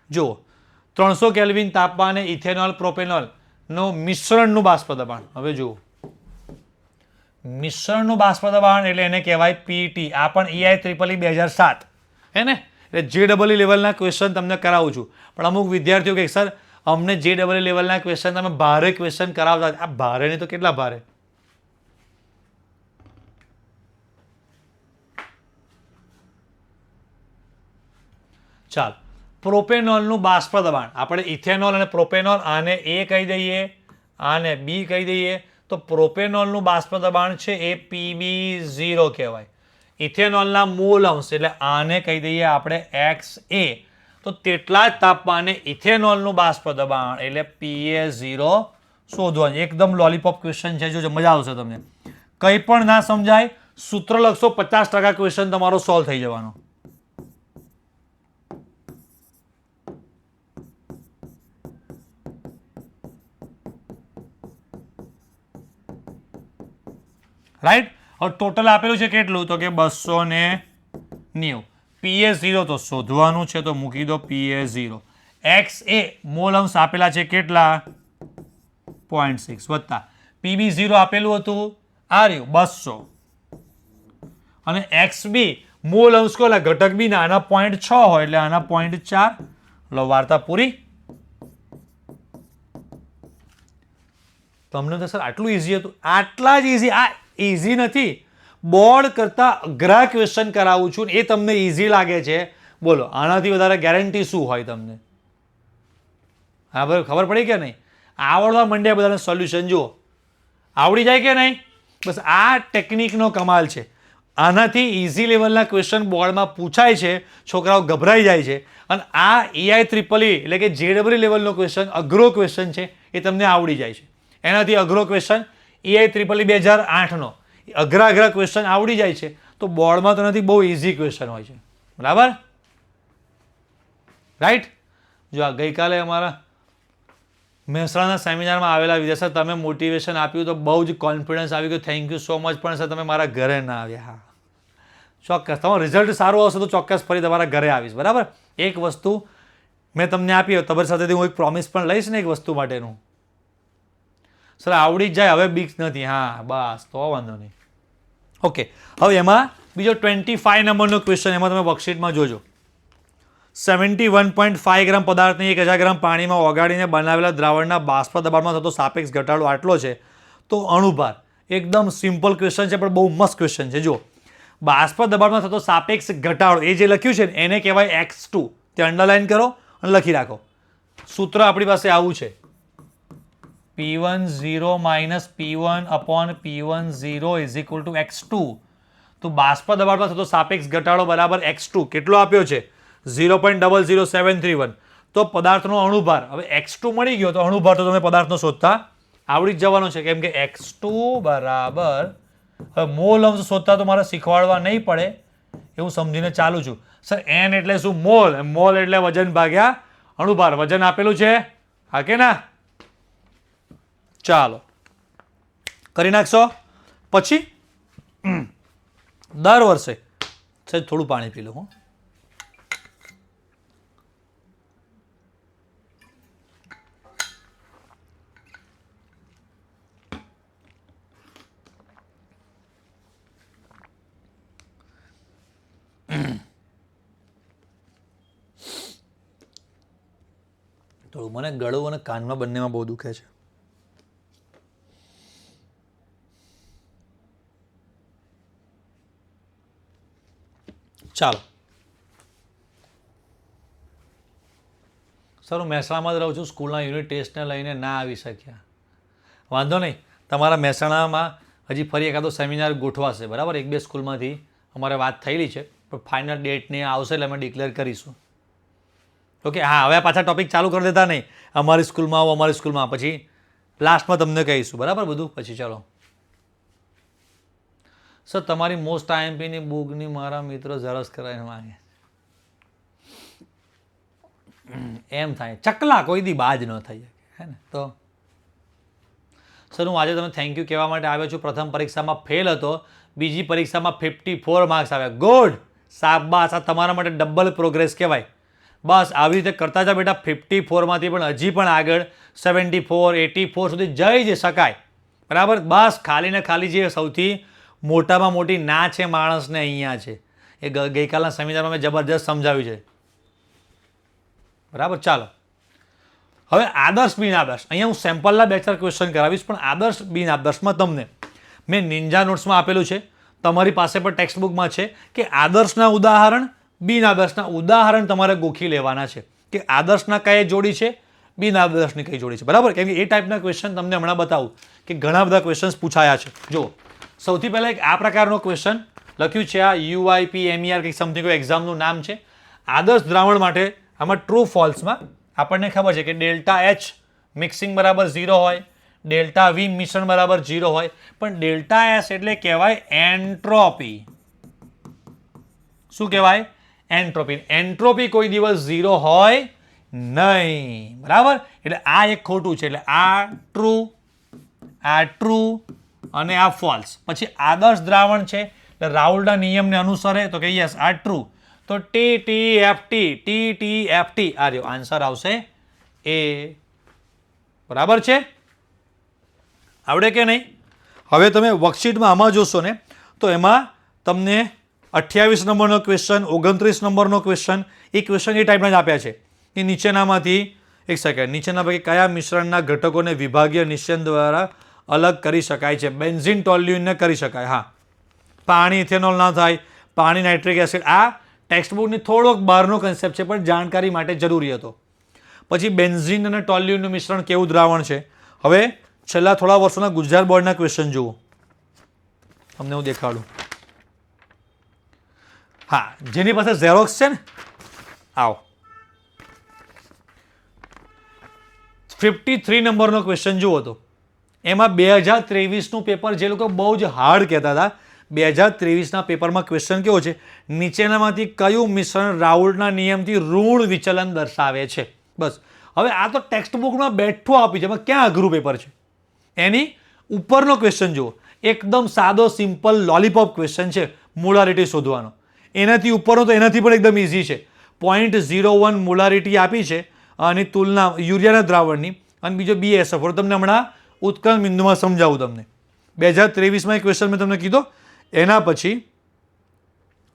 જુઓ, 300 કેલ્વિન તાપમાને ઇથેનોલ પ્રોપેનોલ નો મિશ્રણનું બાષ્પ દબાણ. હવે જુઓ, મિશ્રણનું બાષ્પ દબાણ એટલે એને કહેવાય પીટી. આ પણ EIEEE 2007 હે ને, એટલે JEE લેવલના ક્વેશ્ચન તમને કરાવું છું. પણ અમુક વિદ્યાર્થીઓ કે સર અમને JEE લેવલના ક્વેશ્ચન તમે ભારે ક્વેશ્ચન કરાવતા. આ ભારે નહીં તો કેટલા ભારે? ચાલ, પ્રોપેનોલનું બાષ્પ દબાણ. આપણે ઇથેનોલ અને પ્રોપેનોલ, આને A કહી દઈએ, આને B કહી દઈએ. તો પ્રોપેનોલનું બાષ્પ દબાણ છે એ PB0 કહેવાય. ઇથેનોલના મોલ અંશ એટલે આને કહી દઈએ આપણે XA. તો તેટલા જ તાપમાને ઇથેનોલનું બાષ્પ દબાણ એટલે PA0 શોધવાનું. એકદમ લોલીપોપ ક્વેશ્ચન છે, જો મજા આવશે તમને. કંઈ પણ ના સમજાય, સૂત્ર લખશો 50% ક્વેશ્ચન તમારો સોલ્વ થઈ જવાનો. રાઈટ. હવે ટોટલ આપેલું છે કેટલું? તો કે 290. PA0 તો શોધવાનું છે, તો મૂકી દો PA0. XA મોલ અંશ આપેલા છે કેટલા? 0.6 વત્તા PB0 આપેલું હતું આ રહ્યું 200. અને XB મોલ અંશ કો એટલે ઘટક બી ના આના 0.6 હોય એટલે આના 0.4. લો, વાર્તા પૂરી. તમને તો સર આટલું ઇઝી હતું? આટલા જ ઇઝી. આ ઇઝી નથી, બોર્ડ કરતા અઘરા ક્વેશ્ચન કરાવું છું એ તમને ઇઝી લાગે છે. બોલો, આનાથી વધારે ગેરંટી શું હોય તમને? હા, બરાબર, ખબર પડી કે નહીં? આવડવા માંડ્યા બધાને સોલ્યુશન જુઓ, આવડી જાય કે નહીં? બસ આ ટેકનિકનો કમાલ છે. આનાથી ઇઝી લેવલના ક્વેશ્ચન બોર્ડમાં પૂછાય છે, છોકરાઓ ગભરાઈ જાય છે. અને આ EIEEE એટલે કે JEE લેવલનો ક્વેશ્ચન, અઘરો ક્વેશ્ચન છે, એ તમને આવડી જાય છે. એનાથી અઘરો ક્વેશ્ચન EIEEE 2008નો અઘરા ક્વેશ્ચન આવડી જાય છે, તો બોર્ડમાં તો નથી, બહુ ઇઝી ક્વેશ્ચન હોય છે. બરાબર, રાઈટ. જો આ ગઈકાલે અમારા મહેસાણા સેમિનારમાં આવેલા વિદ્યાર્થી, સર તમે મોટિવેશન આપ્યું તો બહુ જ કોન્ફિડન્સ આવી ગયો, થેન્ક યુ સો મચ. પણ સર તમે મારા ઘરે ના આવ્યા. હા, ચોક્કસ તમારું રિઝલ્ટ સારું આવશે તો ચોક્કસ ફરી તમારા ઘરે આવીશ. બરાબર. એક વસ્તુ મેં તમને આપી, તમારી સાથેથી હું એક પ્રોમિસ પણ લઈશ ને એક વસ્તુ માટેનું. સર આવડી જ જાય, હવે બીક નથી. હા, બસ તો વાંધો નહીં. ઓકે, હવે એમાં બીજો 25 નંબરનો ક્વેશ્ચન, એમાં તમે વર્કશીટમાં જોજો. 71.5 ગ્રામ પદાર્થને 1000 ગ્રામ પાણીમાં ઓગાળીને બનાવેલા દ્રાવણના બાષ્પ દબાણમાં થતો સાપેક્ષ ઘટાડો આટલો છે, તો અણુભાર. એકદમ સિમ્પલ ક્વેશ્ચન છે પણ બહુ મસ્ત ક્વેશ્ચન છે. જો બાષ્પ દબાણમાં થતો સાપેક્ષ ઘટાડો એ જે લખ્યું છે ને એને કહેવાય X2. તે અંડરલાઇન કરો અને લખી રાખો. સૂત્ર આપણી પાસે આવું છે, P10 minus P1 upon P10 is equal to X2. તો બાષ્પ દબાણમાં થતો સાપેક્ષ ઘટાડો બરાબર X2. કેટલો આપ્યો છે? 0.00731. તો પદાર્થનો અણુભાર, હવે X2 મળી ગયો તો અણુભાર તો તમે પદાર્થનો શોધતા આવડી જ જવાનો છે, કેમ કે X2 બરાબર, હવે મોલ અંશ શોધતા તો મારે શીખવાડવા નહીં પડે એવું સમજીને ચાલુ છું. સર N એટલે શું? મોલ. મોલ એટલે વજન ભાગ્યા અણુભાર. વજન આપેલું છે, હા કે ના? ચાલો કરી નાખશો. પછી દર વર્ષે થોડું પાણી પી લો. હું થોડું, મને ગળું અને કાનમાં બંનેમાં બહુ દુખે છે. ચાલો, સર હું મહેસાણામાં જ રહું છું, સ્કૂલના યુનિટ ટેસ્ટને લઈને ના આવી શક્યા. વાંધો નહીં, તમારા મહેસાણામાં હજી ફરી એકાદો સેમિનાર ગોઠવાશે. બરાબર, 1-2 સ્કૂલમાંથી અમારે વાત થયેલી છે, પણ ફાઇનલ ડેટની આવશે એટલે અમે ડિક્લેર કરીશું. ઓકે. હા, હવે પાછા ટોપિક ચાલુ કરી દેતા નહીં, અમારી સ્કૂલમાં આવો, અમારી સ્કૂલમાં. પછી લાસ્ટમાં તમને કહીશું. બરાબર, બધું પછી. ચલો સર, તમારી મોસ્ટ IMPની બુકની મારા મિત્રો ઝેરોક્ષ કરાવીને માંગે. એમ થાય, ચકલા કોઈ દી બાજ ન થઈ શકે, હે ને? તો સર હું આજે તમને થેન્ક યુ કહેવા માટે આવ્યો છું. પ્રથમ પરીક્ષામાં ફેલ હતો, બીજી પરીક્ષામાં 54 માર્ક્સ આવ્યા. ગુડ, શાબાશ. આ તમારા માટે ડબલ પ્રોગ્રેસ કહેવાય. બસ આવી રીતે કરતા જાઓ બેટા. 54માંથી પણ હજી પણ આગળ 74, 84 સુધી જઈ શકાય. બરાબર. બસ ખાલી ને ખાલી જે સૌથી મોટામાં મોટી ના છે માણસને અહીંયા છે. એ ગઈકાલના સેમિનારમાં મેં જબરજસ્ત સમજાવ્યું છે. બરાબર. ચાલો હવે આદર્શ બિન આદર્શ. અહીંયા હું સેમ્પલના 2-4 ક્વેશ્ચન કરાવીશ, પણ આદર્શ બિન આદર્શમાં તમને મેં નિંજા નોટ્સમાં આપેલું છે, તમારી પાસે પણ ટેક્સ્ટ બુકમાં છે કે આદર્શના ઉદાહરણ, બિન આદર્શના ઉદાહરણ તમારે ગોખી લેવાના છે કે આદર્શના કઈ જોડી છે, બિન આદર્શની કઈ જોડી છે. બરાબર. કેમ કે એ ટાઈપના ક્વેશ્ચન તમને હમણાં બતાવું કે ઘણા બધા ક્વેશ્ચન્સ પૂછાયા છે. જુઓ, સૌથી પહેલાં એક આ પ્રકારનો ક્વેશ્ચન લખ્યું છે, આ UIPMER કંઈક સમથિંગ કોઈ એક્ઝામનું નામ છે. આદર્શ દ્રાવણ માટે આમાં ટ્રુ ફોલ્સમાં આપણને ખબર છે કે ડેલ્ટા H મિક્સિંગ બરાબર 0 હોય, ડેલ્ટા V મિશ્રણ બરાબર 0 હોય, પણ ડેલ્ટા S એટલે કહેવાય એન્ટ્રોપી. શું કહેવાય? એન્ટ્રોપી. એન્ટ્રોપી કોઈ દિવસ 0 હોય નહીં. બરાબર. એટલે આ એક ખોટું છે. એટલે આ ટ્રુ અને આ ફોલ્સ. પછી આદર્શ દ્રાવણ છે એટલે રાઉલના નિયમને અનુસરે તો કે યસ આ ટ્રુ. તો TTFT આ રહ્યો આન્સર આવશે એ. બરાબર છે. આવડે કે નહીં? હવે તમે વર્કશીટમાં આમાં જોશો ને તો એમાં તમને 28 નંબરનો ક્વેશ્ચન, 29 નંબરનો ક્વેશ્ચન, એ ક્વેશ્ચન એ ટાઈપના જ આપ્યા છે કે નીચેનામાંથી એક સેકન્ડ, નીચેના પૈકી કયા મિશ્રણના ઘટકોને વિભાગીય નિશ્ચય દ્વારા અલગ કરી શકાય છે? બેન્ઝીન ટોલ્યુઇનને કરી શકાય. હા, પાણી ઇથેનોલ ના થાય, પાણી નાઇટ્રિક એસિડ. આ ટેક્સ્ટ બુકની થોડોક બહારનો કન્સેપ્ટ છે પણ જાણકારી માટે જરૂરી હતો. પછી બેન્ઝીન અને ટોલ્યુઇનનું મિશ્રણ કેવું દ્રાવણ છે? હવે છેલ્લા થોડા વર્ષોના ગુજરાત બોર્ડના ક્વેશ્ચન જુઓ, તમને હું દેખાડું. હા, જેની પાસે ઝેરોક્સ છે ને, આવો. 53 નંબરનો ક્વેશ્ચન જુઓ તો એમાં 2023નું પેપર જે લોકો બહુ જ હાર્ડ કહેતા હતા, 2023ના પેપરમાં ક્વેશ્ચન કેવો છે? નીચેનામાંથી કયું મિશ્રણ રાઉલ્ટના નિયમથી ઋણ વિચલન દર્શાવે છે? બસ. હવે આ તો ટેક્સ્ટ બુકમાં બેઠું આપી છે, એમાં ક્યાં અઘરું પેપર છે? એની ઉપરનો ક્વેશ્ચન જુઓ, એકદમ સાદો સિમ્પલ લોલીપોપ ક્વેશ્ચન છે મોલારિટી શોધવાનો. એનાથી ઉપરનો તો એનાથી પણ એકદમ ઇઝી છે. 0.01 મોલારિટી આપી છે અને તુલના યુરિયાના દ્રાવણની, અને બીજો BSF. તમને હમણાં ઉત્કર્ણ બિંદુમાં સમજાવું તમને. 2023માં એક ક્વેશ્ચન મેં તમને કીધો. એના પછી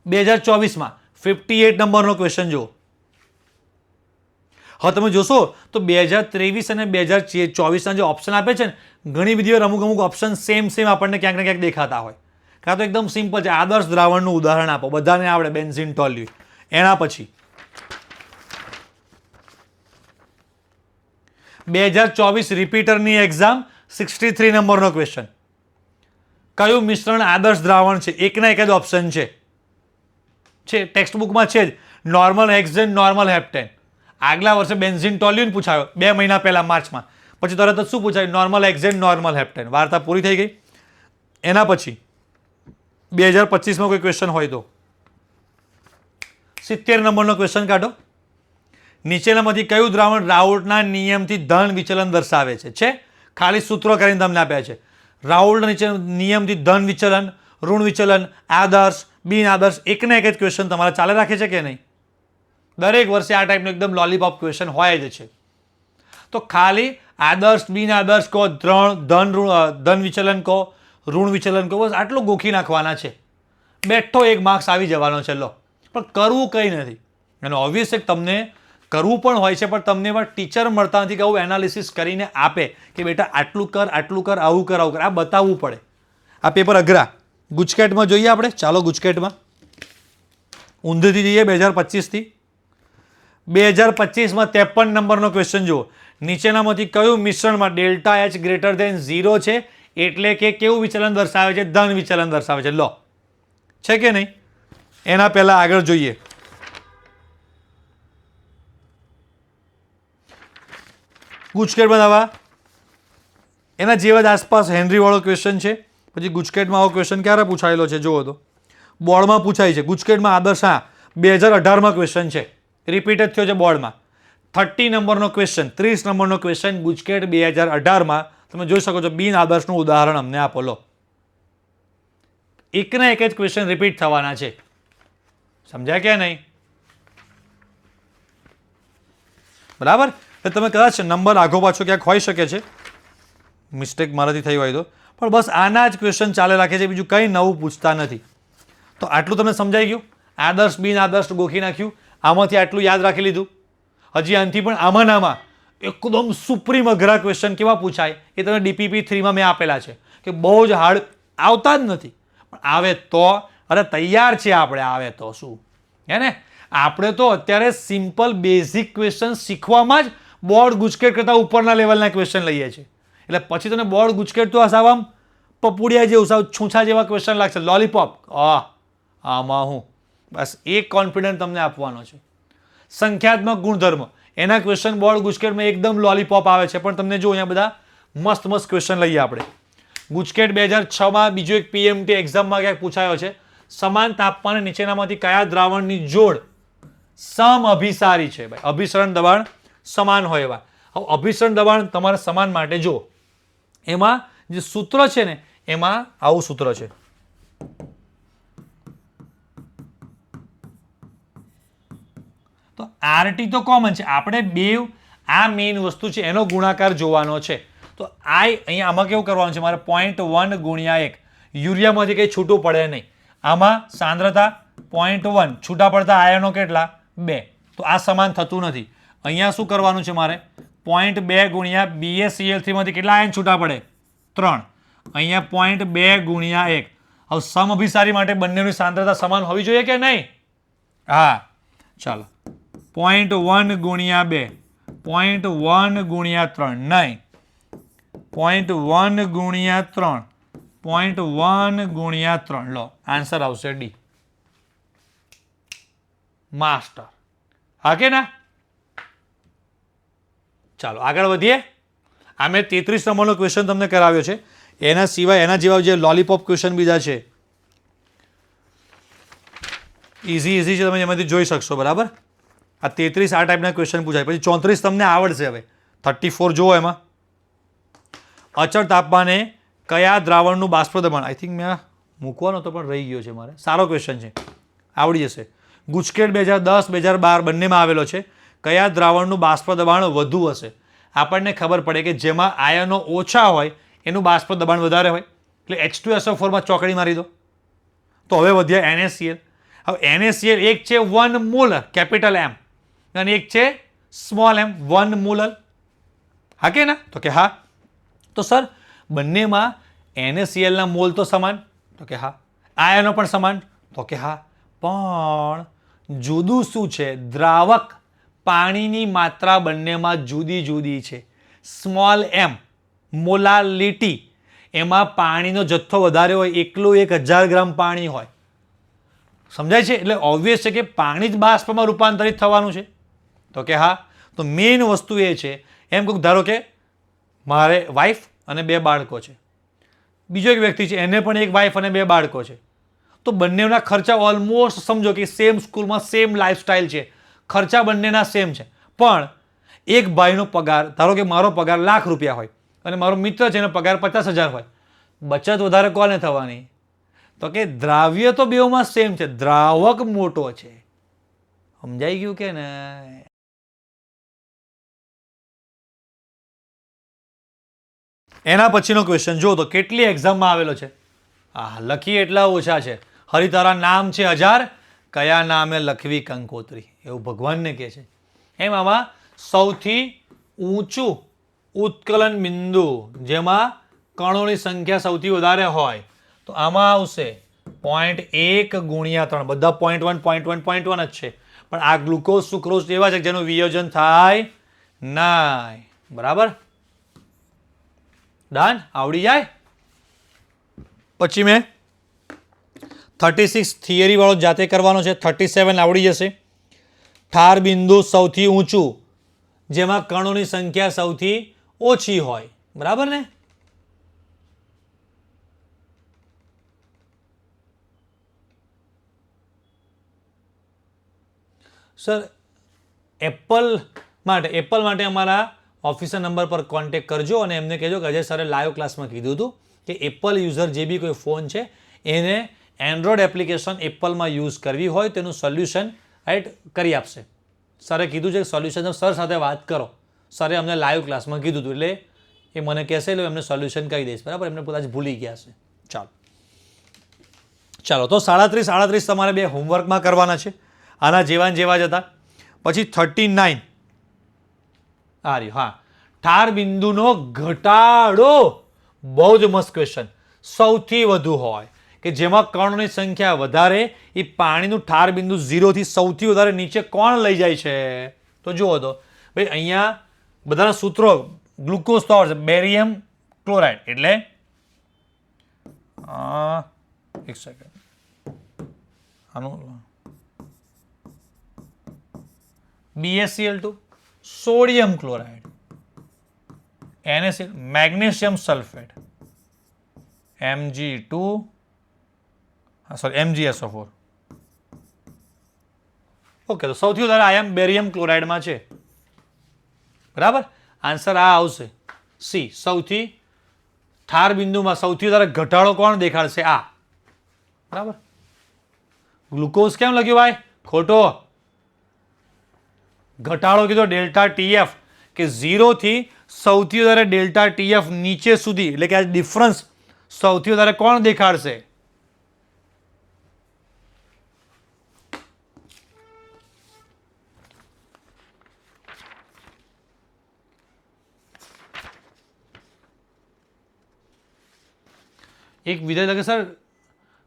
2024માં 58 નંબરનો ક્વેશ્ચન જુઓ. હવે તમે જોશો તો 2023 અને 2024ના જે ઓપ્શન આપે છે ને, ઘણી બધી વાર અમુક ઓપ્શન સેમ આપણને ક્યાંક ને ક્યાંક દેખાતા હોય. કાં તો એકદમ સિમ્પલ છે, આદર્શ દ્રાવણનું ઉદાહરણ આપો, બધાને આવડે, બેન્ઝીન ટોલ્યુઇન. એના પછી 2024 રિપીટરની એક્ઝામ 63 નંબરનો ક્વેશ્ચન. કયું મિશ્રણ આદર્શ દ્રાવણ છે? એકના એક જ ઓપ્શન છે, ટેક્સ્ટ બુકમાં છે જ. Normal hexane, normal heptane. આગલા વર્ષે બેન્ઝીન ટોલ્યુઇન પૂછાયો 2 મહિના પહેલા માર્ચમાં. પછી તરત જ શું પૂછાયું? Normal hexane, normal heptane. વાર્તા પૂરી થઈ ગઈ. એના પછી 2025માં કોઈ ક્વેશ્ચન હોય તો 70 નંબરનો ક્વેશ્ચન કાઢો. નીચેનામાંથી કયું દ્રાવણ રાઉલ્ટના નિયમથી ધન વિચલન દર્શાવે છે? ખાલી સૂત્રો કરીને તમને આપ્યા છે. રાઉલ્ટના નિયમથી ધન વિચલન, ઋણ વિચલન, આદર્શ, બિન આદર્શ, એકના એક જ ક્વેશ્ચન તમારે ચાલે રાખે છે કે નહીં? દરેક વર્ષે આ ટાઈપનો એકદમ લોલીપોપ ક્વેશ્ચન હોય જ છે. તો ખાલી આદર્શ, બિન આદર્શ કહો, ધન વિચલન કહો, ઋણ વિચલન કહો, બસ આટલું ગોખી નાખવાના છે. બેઠો 1 માર્ક્સ આવી જવાનો છે. લો, પણ કરવું કંઈ નથી. અને ઓબ્વિયસ એક તમને કરવું પણ હોય છે, પણ તમને પણ ટીચર મળતા નથી કે આવું એનાલિસિસ કરીને આપે કે બેટા આટલું કર, આટલું કર, આવું કર, આવું કર. આ બતાવવું પડે. આ પેપર અઘરા. ગુજકેટમાં જોઈએ આપણે. ચાલો ગુજકેટમાં ઊંધેથી જઈએ 2025થી. 2025માં 53 નંબરનો ક્વેશ્ચન જુઓ. નીચેનામાંથી કયું મિશ્રણમાં ડેલ્ટા H ગ્રેટર ધેન 0 છે? એટલે કે કેવું વિચલન દર્શાવે છે? ધન વિચલન દર્શાવે છે. લો, છે કે નહીં? એના પહેલા આગળ જોઈએ. ગુજકેટમાં આવા એના જેવા જ આસપાસ હેનરી વાળો ક્વેશ્ચન છે. પછી ગુજકેટમાં આવો ક્વેશ્ચન ક્યારે પૂછાયેલો છે જુઓ તો બોર્ડમાં પૂછાય છે. ગુજકેટમાં આદર્શ, હા, 2018માં ક્વેશ્ચન છે, રિપીટ જ થયો છે બોર્ડમાં. 30 નંબરનો ક્વેશ્ચન, 30 નંબરનો ક્વેશ્ચન ગુજકેટ 2018માં. તમે જોઈ શકો છો. બિન આદર્શનું ઉદાહરણ અમને આપો. લો, એકના એક જ ક્વેશ્ચન રિપીટ થવાના છે. સમજ્યા કે નહીં? બરાબર. એટલે તમે કદાચ નંબર આગો પાછો ક્યાંક હોઈ શકે છે, મિસ્ટેક મારાથી થઈ હોય તો, પણ બસ આના જ ક્વેશ્ચન ચાલે રાખે છે, બીજું કંઈ નવું પૂછતા નથી. તો આટલું તમને સમજાઈ ગયું. આદર્શ બિન આદર્શ ગોખી નાખ્યું, આમાંથી આટલું યાદ રાખી લીધું. હજી આનાથી પણ આમાં એકદમ સુપ્રીમ અઘરા ક્વેશ્ચન કેવા પૂછાય એ તમે DPP 3માં મેં આપેલા છે કે બહુ જ હાર્ડ આવતા જ નથી, પણ આવે તો અરે તૈયાર છે આપણે, આવે તો શું હે ને. આપણે તો અત્યારે સિમ્પલ બેઝિક ક્વેશ્ચન શીખવામાં જ બોર્ડ ગુજકેટ કરતાં ઉપરના લેવલના ક્વેશ્ચન લઈએ છીએ. એટલે પછી તને બોર્ડ ગુજકેટ તો સાવ આમ પપુડિયા જેવું, સાવ છૂછા જેવા ક્વેશ્ચન લાગશે, લોલીપોપ. આમાં હું બસ એક કોન્ફિડન્સ તમને આપવાનો છે. સંખ્યાત્મક ગુણધર્મ એના ક્વેશ્ચન બોર્ડ ગુજકેટમાં એકદમ લોલીપોપ આવે છે, પણ તમને જો અહીંયા બધા મસ્ત મસ્ત ક્વેશ્ચન લઈએ આપણે. ગુજકેટ 2006માં બીજો એક PMT એક્ઝામમાં ક્યાંક પૂછાયો છે, સમાન તાપમાને નીચેનામાંથી કયા દ્રાવણની જોડ સમઅભિસારી છે. ભાઈ અભિસરણ દબાણ સમાન હોય એવા. હવે અભિસરણ દબાણ તમારે સમાન માટે જો એમાં જે સૂત્ર છે ને એમાં આવું સૂત્ર છે. તો RT તો કોમન છે, આપણે બે આ મેઇન વસ્તુ છે એનો ગુણાકાર જોવાનો છે. તો અહીંયા આમાં કેવું કરવાનું છે મારે 0.1 ગુણ્યા 1. યુરિયામાંથી કંઈ છૂટું પડે નહીં. આમાં સાંદ્રતા 0.1, છૂટા પડતા આયનો કેટલા 2. તો આ સમાન થતું નથી. અહીંયા શું કરવાનું છે મારે 0.2 ગુણ્યા BaCl3માંથી કેટલા આયન છૂટા પડે 3. અહીંયા 0.2 ગુણ્યા 1. હવે સમઅભિસારી માટે બંનેની સાંદ્રતા સમાન હોવી જોઈએ કે નહીં? હા, ચાલો 0.1 ગુણ્યા 2, 0.1 ગુણ્યા 3 નહીં, 0.1 ગુણ્યા 3, 0.1 ગુણ્યા 3. લો આન્સર આવશે D. માસ્ટર. હા કે ના? ચાલો આગળ વધીએ. આ મેં 33 નંબરનો ક્વેશ્ચન તમને કરાવ્યો છે. એના સિવાય એના જેવા જે લોલીપોપ ક્વેશ્ચન બીજા છે, ઇઝી છે, તમે એમાંથી જોઈ શકશો. બરાબર. આ 33 આ ટાઈપના ક્વેશ્ચન પૂછાય. પછી 34 તમને આવડશે. હવે 34 જુઓ. એમાં અચળ તાપમાને કયા દ્રાવણનું બાષ્પ દબાણ, આઈ થિંક મેં મૂકવાનો તો પણ રહી ગયો છે મારે. સારો ક્વેશ્ચન છે, આવડી જશે. ગુજકેટ 2010, 2012 બંનેમાં આવેલો છે. કયા દ્રાવણનું બાષ્પ દબાણ વધુ હશે? આપણને ખબર પડે કે જેમાં આયનો ઓછા હોય એનું બાષ્પ દબાણ વધારે હોય, એટલે H2SO4માં ચોકડી મારી દો. તો હવે વધ્યા NaCl. હવે NaCl એક છે 1 મોલર કેપિટલ M અને એક છે સ્મોલ m 1 મોલર. હા કે ના? તો કે હા. તો સર બંનેમાં NaCl ના મોલ તો સમાન? તો કે હા. આયનો પણ સમાન? તો કે હા. પણ જુદું શું છે? દ્રાવક પાણીની માત્રા બંનેમાં જુદી જુદી છે. સ્મોલ m મોલાલિટી, એમાં પાણીનો જથ્થો વધારે હોય, એકલું 1000 ગ્રામ પાણી હોય. સમજાય છે? એટલે ઓબ્વિયસ છે કે પાણી જ બાષ્પમાં રૂપાંતરિત થવાનું છે. તો કે હા. તો મેઇન વસ્તુ એ છે, એમ કહું ધારો કે મારે વાઈફ અને 2 બાળકો છે, બીજો એક વ્યક્તિ છે એને પણ એક વાઈફ અને 2 બાળકો છે. તો બંનેના ખર્ચા ઓલમોસ્ટ સમજો કે સેમ સ્કૂલમાં સેમ લાઈફસ્ટાઈલ છે, ખર્ચા બંનેના સેમ છે. પણ એક ભાઈનો પગાર, ધારો કે મારો પગાર ₹1,00,000 હોય અને મારો મિત્ર છે એનો પગાર 50,000 હોય, બચત વધારે કોને થવાની? તો કે દ્રાવ્ય તો બેઉમાં સેમ છે, દ્રાવક મોટો છે. સમજાઈ ગયું કે ને? એના પછીનો ક્વેશ્ચન જો તો કેટલી એક્ઝામમાં આવેલો છે. લખી એટલા ઓછા છે. હરિતારા નામ છે 1000, કયા નામે લખવી કંકોત્રી, એવું ભગવાનને કહે છે. એમ આમાં સૌથી ઊંચું ઉત્કલન બિંદુ જેમાં કણોની સંખ્યા સૌથી વધારે હોય તો આમાં આવશે 0.1 ગુણ્યા 3. બધા 0.1 0.1 0.1 જ છે, પણ આ ગ્લુકોઝ સુક્રોઝ એવા છે જેનું વિયોજન થાય નહીં. બરાબર? ડન? આવડી જાય. પછી મેં 36 થિયરી વાળો જાતે કરવાનો છે. 37 આવડી જશે. ઠાર બિંદુ સૌથી ઊંચું જેમાં કણોની સંખ્યા સૌથી ઓછી હોય. બરાબર ને? સર એપલ માટે અમારા ઓફિસર નંબર પર કોન્ટેક્ટ કરજો અને એમને કહેજો કે અજય સરે લાઈવ ક્લાસમાં કીધું હતું કે એપલ યુઝર જે બી કોઈ ફોન છે એને એન્ડ્રોઇડ એપ્લિકેશન એપલમાં યુઝ કરવી હોય તેનું સોલ્યુશન રાઈટ કરી આપશે. સરે કીધું છે કે સોલ્યુશન સર સાથે વાત કરો. સરે અમને લાઈવ ક્લાસમાં કીધું હતું, એટલે એ મને કહેશે એટલે એમને સોલ્યુશન કહી દઈશ. બરાબર, એમને પોતા જ ભૂલી ગયા છે. ચાલો તો 37 તમારે બે હોમવર્કમાં કરવાના છે. આના જેવા જ હતા. પછી 39 આ રહ્યું. હા, ઠાર બિંદુનો ઘટાડો બહુ જ મસ્ત ક્વેશ્ચન. સૌથી વધુ હોય કે જેમાં કણોની સંખ્યા વધારે, એ પાણીનું ઠાર બિંદુ 0 થી સૌથી વધારે નીચે કોણ લઈ જાય છે? તો જુઓ તો ભાઈ, અહીંયા બધાના સૂત્રો ગ્લુકોઝ તો આવશે, બેરિયમ ક્લોરાઇડ એટલે એક સેકન્ડ, આનું BaCl2, sodium chloride, NaCl, magnesium sulphate, Mg2, MgSO4. Okay, તો સૌથી વધારે આયન બેરિયમ ક્લોરાઇડમાં છે. બરાબર, આન્સર આ આવશે સી. સૌથી ઠાર બિંદુમાં સૌથી વધારે ઘટાડો કોણ દેખાડશે? આ. બરાબર, ગ્લુકોઝ કેમ લખ્યું ભાઈ? ખોટો. ઘટાડો કીધો ડેલ્ટા TF, કે 0 થી સૌથી વધારે ડેલ્ટા TF નીચે સુધી, એટલે કે આ ડિફરન્સ સૌથી વધારે કોણ દેખાડશે? એક વિદ્યાર્થી કે સર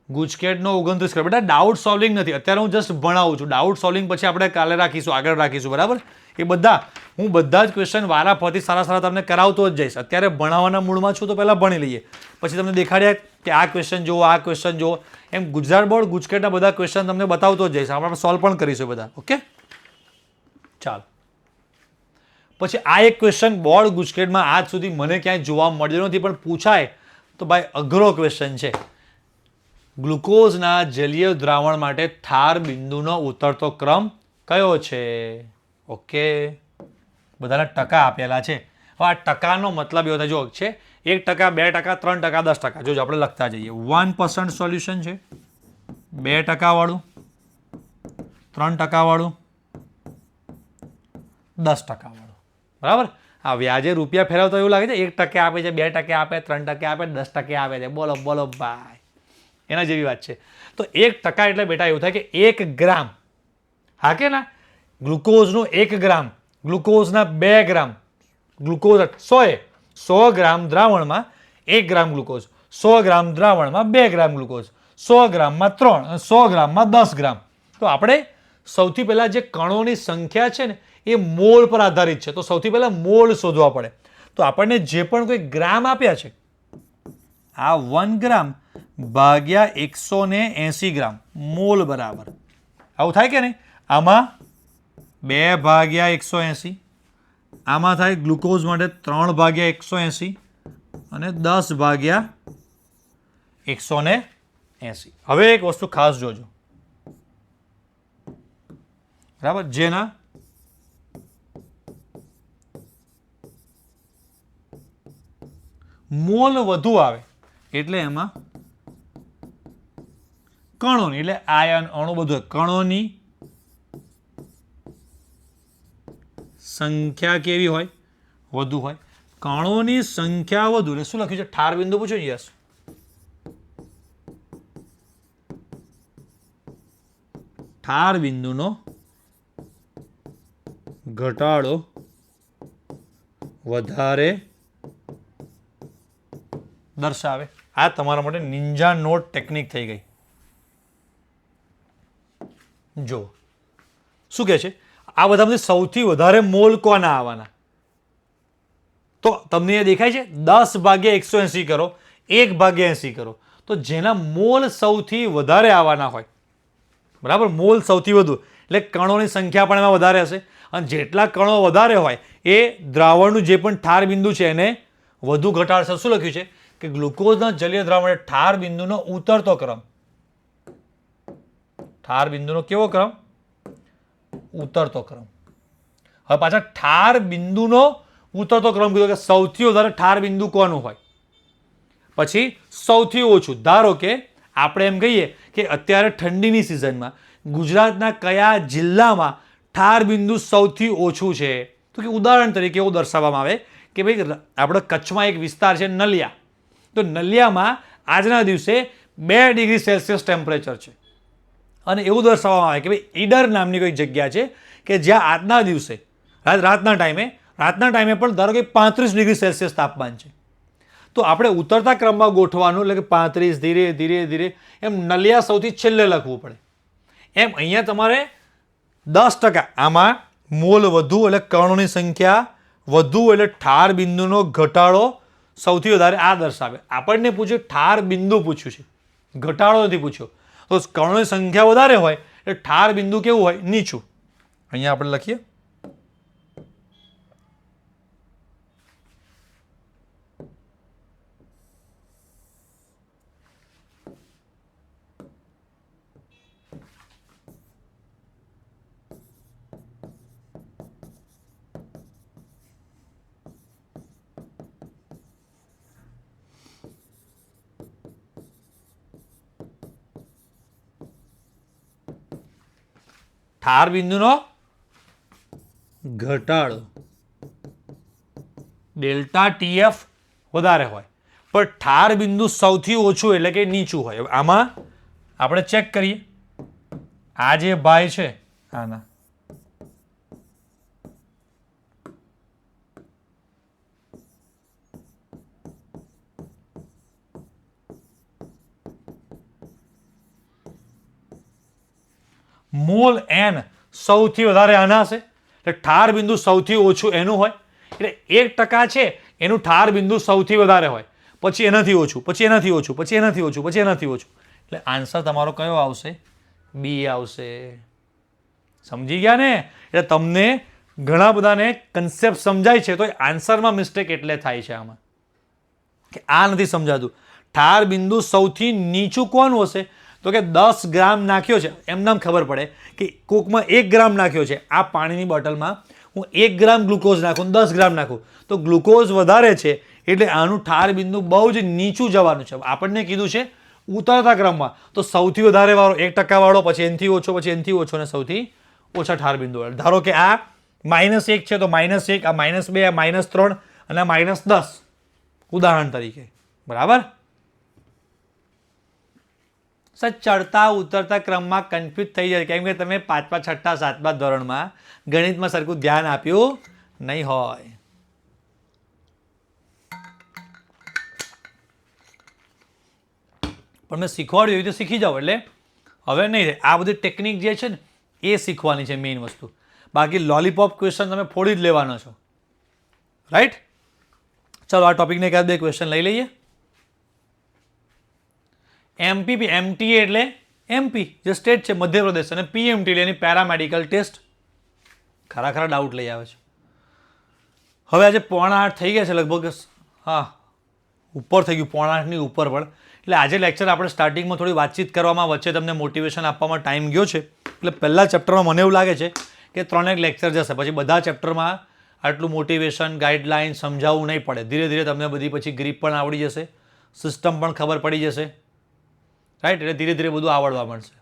ગુજકેટનો 29 કર. બેટા ડાઉટ સોલ્વિંગ નથી, અત્યારે હું જસ્ટ ભણાવું છું. ડાઉટ સોલ્વિંગ પછી આપણે કાલે રાખીશું, આગળ રાખીશું. બરાબર, એ બધા હું બધા જ ક્વેશ્ચન વારાફરતી સારા તમને કરાવતો જ જઈશ. અત્યારે ભણાવવાના મૂડમાં છું તો પહેલાં ભણી લઈએ, પછી તમને દેખાડ્યા કે આ ક્વેશ્ચન જુઓ, આ ક્વેશ્ચન જુઓ, એમ ગુજરાત બોર્ડ ગુજકેટના બધા ક્વેશ્ચન તમને બતાવતો જ જઈશ. આપણે સોલ્વ પણ કરીશું બધા. ઓકે, ચાલો. પછી આ એક ક્વેશ્ચન બોર્ડ ગુજકેટમાં આજ સુધી મને ક્યાંય જોવા મળ્યો નથી, પણ પૂછાય તો ભાઈ અઘરો ક્વેશ્ચન છે. ગ્લુકોઝના જલીય દ્રાવણ માટે ઠાર બિંદુનો ઉતરતો ક્રમ કયો છે? ઓકે, બધાના ટકા આપેલા છે. હવે આ ટકાનો મતલબ એવો થાય, જો છે 1%, 2%, 3%, 10%. જોજો આપણે લખતા જઈએ. 1% સોલ્યુશન છે, 2% વાળું, 3% વાળું, 10% વાળું. બરાબર, આ વ્યાજે રૂપિયા ફેરવતો એવું લાગે છે. 1% આપે છે, 2% આપે, 3% આપે, 10% આપે છે. બોલો બોલો ભાઈ, એના જેવી વાત છે. તો 1% એટલે બેટા એવું થાય કે 1 ગ્રામ, હા કે ના, ગ્લુકોઝનું 1 ગ્રામ, ગ્લુકોઝના 2 ગ્રામ, ગ્લુકોઝ 100 ગ્રામ દ્રાવણમાં 1 ગ્રામ ગ્લુકોઝ, 100 ગ્રામ દ્રાવણમાં 2 ગ્રામ ગ્લુકોઝ, 100 ગ્રામમાં 3, 100 ગ્રામમાં 10 ગ્રામ. તો આપણે સૌથી પહેલા જે કણોની સંખ્યા છે ને એ મોલ પર આધારિત છે. તો સૌથી પહેલા મોલ શોધવા પડે. તો આપણને જે પણ કોઈ ગ્રામ આપ્યા છે, આ 1 ગ્રામ ભાગ્યા 180 ગ્રામ મોલ બરાબર આવું થાય કે નહીં? આમાં 2 ભાગ્યા 180, આમાં થાય ગ્લુકોઝ માટે 3 ભાગ્યા 180 અને 10 ભાગ્યા 180. હવે એક વસ્તુ ખાસ જોજો. બરાબર, જેના મોલ વધુ આવે એટલે એમાં કણોની, એટલે આયન અણુ બધું, કણોની સંખ્યા કેવી હોય? વધુ હોય. કણોની સંખ્યા વધુ એટલે શું લખ્યું છે? ઠાર બિંદુ પૂછ્યું. યસ, ઠાર બિંદુનો ઘટાડો વધારે દર્શાવે. આ તમારા માટે નિંજા નોટ ટેકનિક થઈ ગઈ. જો શું કહે છે, આ બધામાંથી સૌથી વધારે મોલ કોના આવવાના? તો તમને એ દેખાય છે 10 ભાગ્યા 180 કરો, 1 ભાગ્યા 80 કરો, તો જેના મોલ સૌથી વધારે આવવાના હોય, બરાબર, મોલ સૌથી વધુ એટલે કણોની સંખ્યા પણ એમાં વધારે હશે. અને જેટલા કણો વધારે હોય એ દ્રાવણનું જે પણ ઠાર બિંદુ છે એને વધુ ઘટાડશે. શું લખ્યું છે કે ગ્લુકોઝના જલીય દ્રાવણ ઠાર બિંદુનો ઉતરતો ક્રમ, ઠાર બિંદુનો કેવો ક્રમ? ઉતરતો ક્રમ. હવે પાછા ઠાર બિંદુનો ઉતરતો ક્રમ કીધો કે સૌથી વધારે ઠાર બિંદુ કોનું હોય, પછી સૌથી ઓછું. ધારો કે આપણે એમ કહીએ કે અત્યારે ઠંડીની સિઝનમાં ગુજરાતના કયા જિલ્લામાં ઠાર બિંદુ સૌથી ઓછું છે? તો કે ઉદાહરણ તરીકે એવું દર્શાવવામાં આવે કે ભાઈ આપણે કચ્છમાં એક વિસ્તાર છે નલિયા, તો નલિયામાં આજના દિવસે 2 ડિગ્રી સેલ્સિયસ ટેમ્પરેચર છે અને એવું દર્શાવવામાં આવે કે ભાઈ ઈડર નામની કોઈ જગ્યા છે કે જ્યાં આજના દિવસે રાતના ટાઈમે પણ ધારો કે 35 ડિગ્રી સેલ્સિયસ તાપમાન છે. તો આપણે ઉતરતા ક્રમમાં ગોઠવાનું, એટલે કે 35 ધીરે ધીરે ધીરે એમ નલિયા સૌથી છેલ્લે લખવું પડે. એમ અહીંયા તમારે 10% આમાં મોલ વધુ એટલે કણોની સંખ્યા વધુ એટલે ઠાર બિંદુનો ઘટાડો સૌથી વધારે આ દર્શાવે. આપણને પૂછ્યું ઠાર બિંદુ પૂછ્યું છે, ઘટાડો નથી પૂછ્યો. તો કણોની સંખ્યા વધારે હોય એટલે ઠાર બિંદુ કેવું હોય? નીચું. અહીંયા આપણે લખીએ ઠાર બિંદુનો ઘટાડો ડેલ્ટા TF વધારે હોય, પણ ઠાર બિંદુ સૌથી ઓછું એટલે કે નીચું હોય. આમાં આપણે ચેક કરીએ. આ જે ભાઈ છે આના મોલ n સૌથી વધારે આના હશે, એટલે ઠાર બિંદુ સૌથી ઓછું એનું હોય. એટલે 1% છે એનું ઠાર બિંદુ સૌથી વધારે હોય, પછી એનાથી ઓછું, પછી એનાથી ઓછું, પછી એનાથી ઓછું, પછી એનાથી ઓછું. એટલે આન્સર તમારો કયો આવશે? બી આવશે. સમજી ગયા ને? એટલે તમને ઘણા બધાને કન્સેપ્ટ સમજાય છે તો આન્સરમાં મિસ્ટેક એટલે થાય છે આમાં કે આ નથી સમજાતું. ઠાર બિંદુ સૌથી નીચું કોનું હશે? તો કે 10 ગ્રામ નાખ્યો છે, એમનામ ખબર પડે કે કોકમાં 1 ગ્રામ નાખ્યો છે. આ પાણીની બોટલમાં હું 1 ગ્રામ ગ્લુકોઝ નાખું, 10 ગ્રામ નાખું તો ગ્લુકોઝ વધારે છે એટલે આનું ઠાર બિંદુ બહુ જ નીચું જવાનું છે. આપણને કીધું છે ઉતરતા ક્રમમાં, તો સૌથી વધારે વાળો 1% વાળો, પછી એનથી ઓછો, પછી એનથી ઓછો અને સૌથી ઓછા ઠાર બિંદુ વાળો. ધારો કે આ -1 છે તો -1, આ -2, આ -3 અને આ -10 ઉદાહરણ તરીકે. બરાબર? સર ચડતા ઉતરતા ક્રમમાં કન્ફ્યુઝ થઈ જાય કેમ કે તમે 5મા, 6ઠા, 7મા ધોરણમાં ગણિતમાં સરખું ધ્યાન આપ્યું નહીં હોય. પણ મેં શીખવાડ્યું એવી રીતે શીખી જાઓ એટલે હવે નહીં રહે. આ બધી ટેકનિક જે છે ને એ શીખવાની છે મેઇન વસ્તુ. બાકી લોલીપોપ ક્વેશ્ચન તમે ફોડી જ લેવાનો છો. રાઈટ? ચલો આ ટોપિકને એકાદ 2 ક્વેશ્ચન લઈ લઈએ. MPP MTA એટલે MP જે સ્ટેટ છે મધ્યપ્રદેશ અને PMT એટલે એની પેરામેડિકલ ટેસ્ટ. ખરા ખરા ડાઉટ લઈ આવે છે. હવે આજે 7:45 થઈ ગયા છે લગભગ. હા, ઉપર થઈ ગયું 7:45ની ઉપર પણ. એટલે આજે લેક્ચર આપણે સ્ટાર્ટિંગમાં થોડી વાતચીત કરવામાં, વચ્ચે તમને મોટિવેશન આપવામાં ટાઈમ ગયો છે. એટલે પહેલા ચેપ્ટરમાં મને એવું લાગે છે કે 3 એક લેક્ચર જશે, પછી બધા ચેપ્ટરમાં આટલું મોટિવેશન ગાઈડલાઇન સમજાવવું નહીં પડે. ધીરે ધીરે તમને બધી પછી ગ્રીપ પણ આવડી જશે, સિસ્ટમ પણ ખબર પડી જશે. રાઈટ? એટલે ધીરે ધીરે બધું આવડવા મળશે.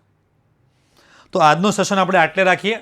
તો આજનો સેશન આપણે આટલે રાખીએ.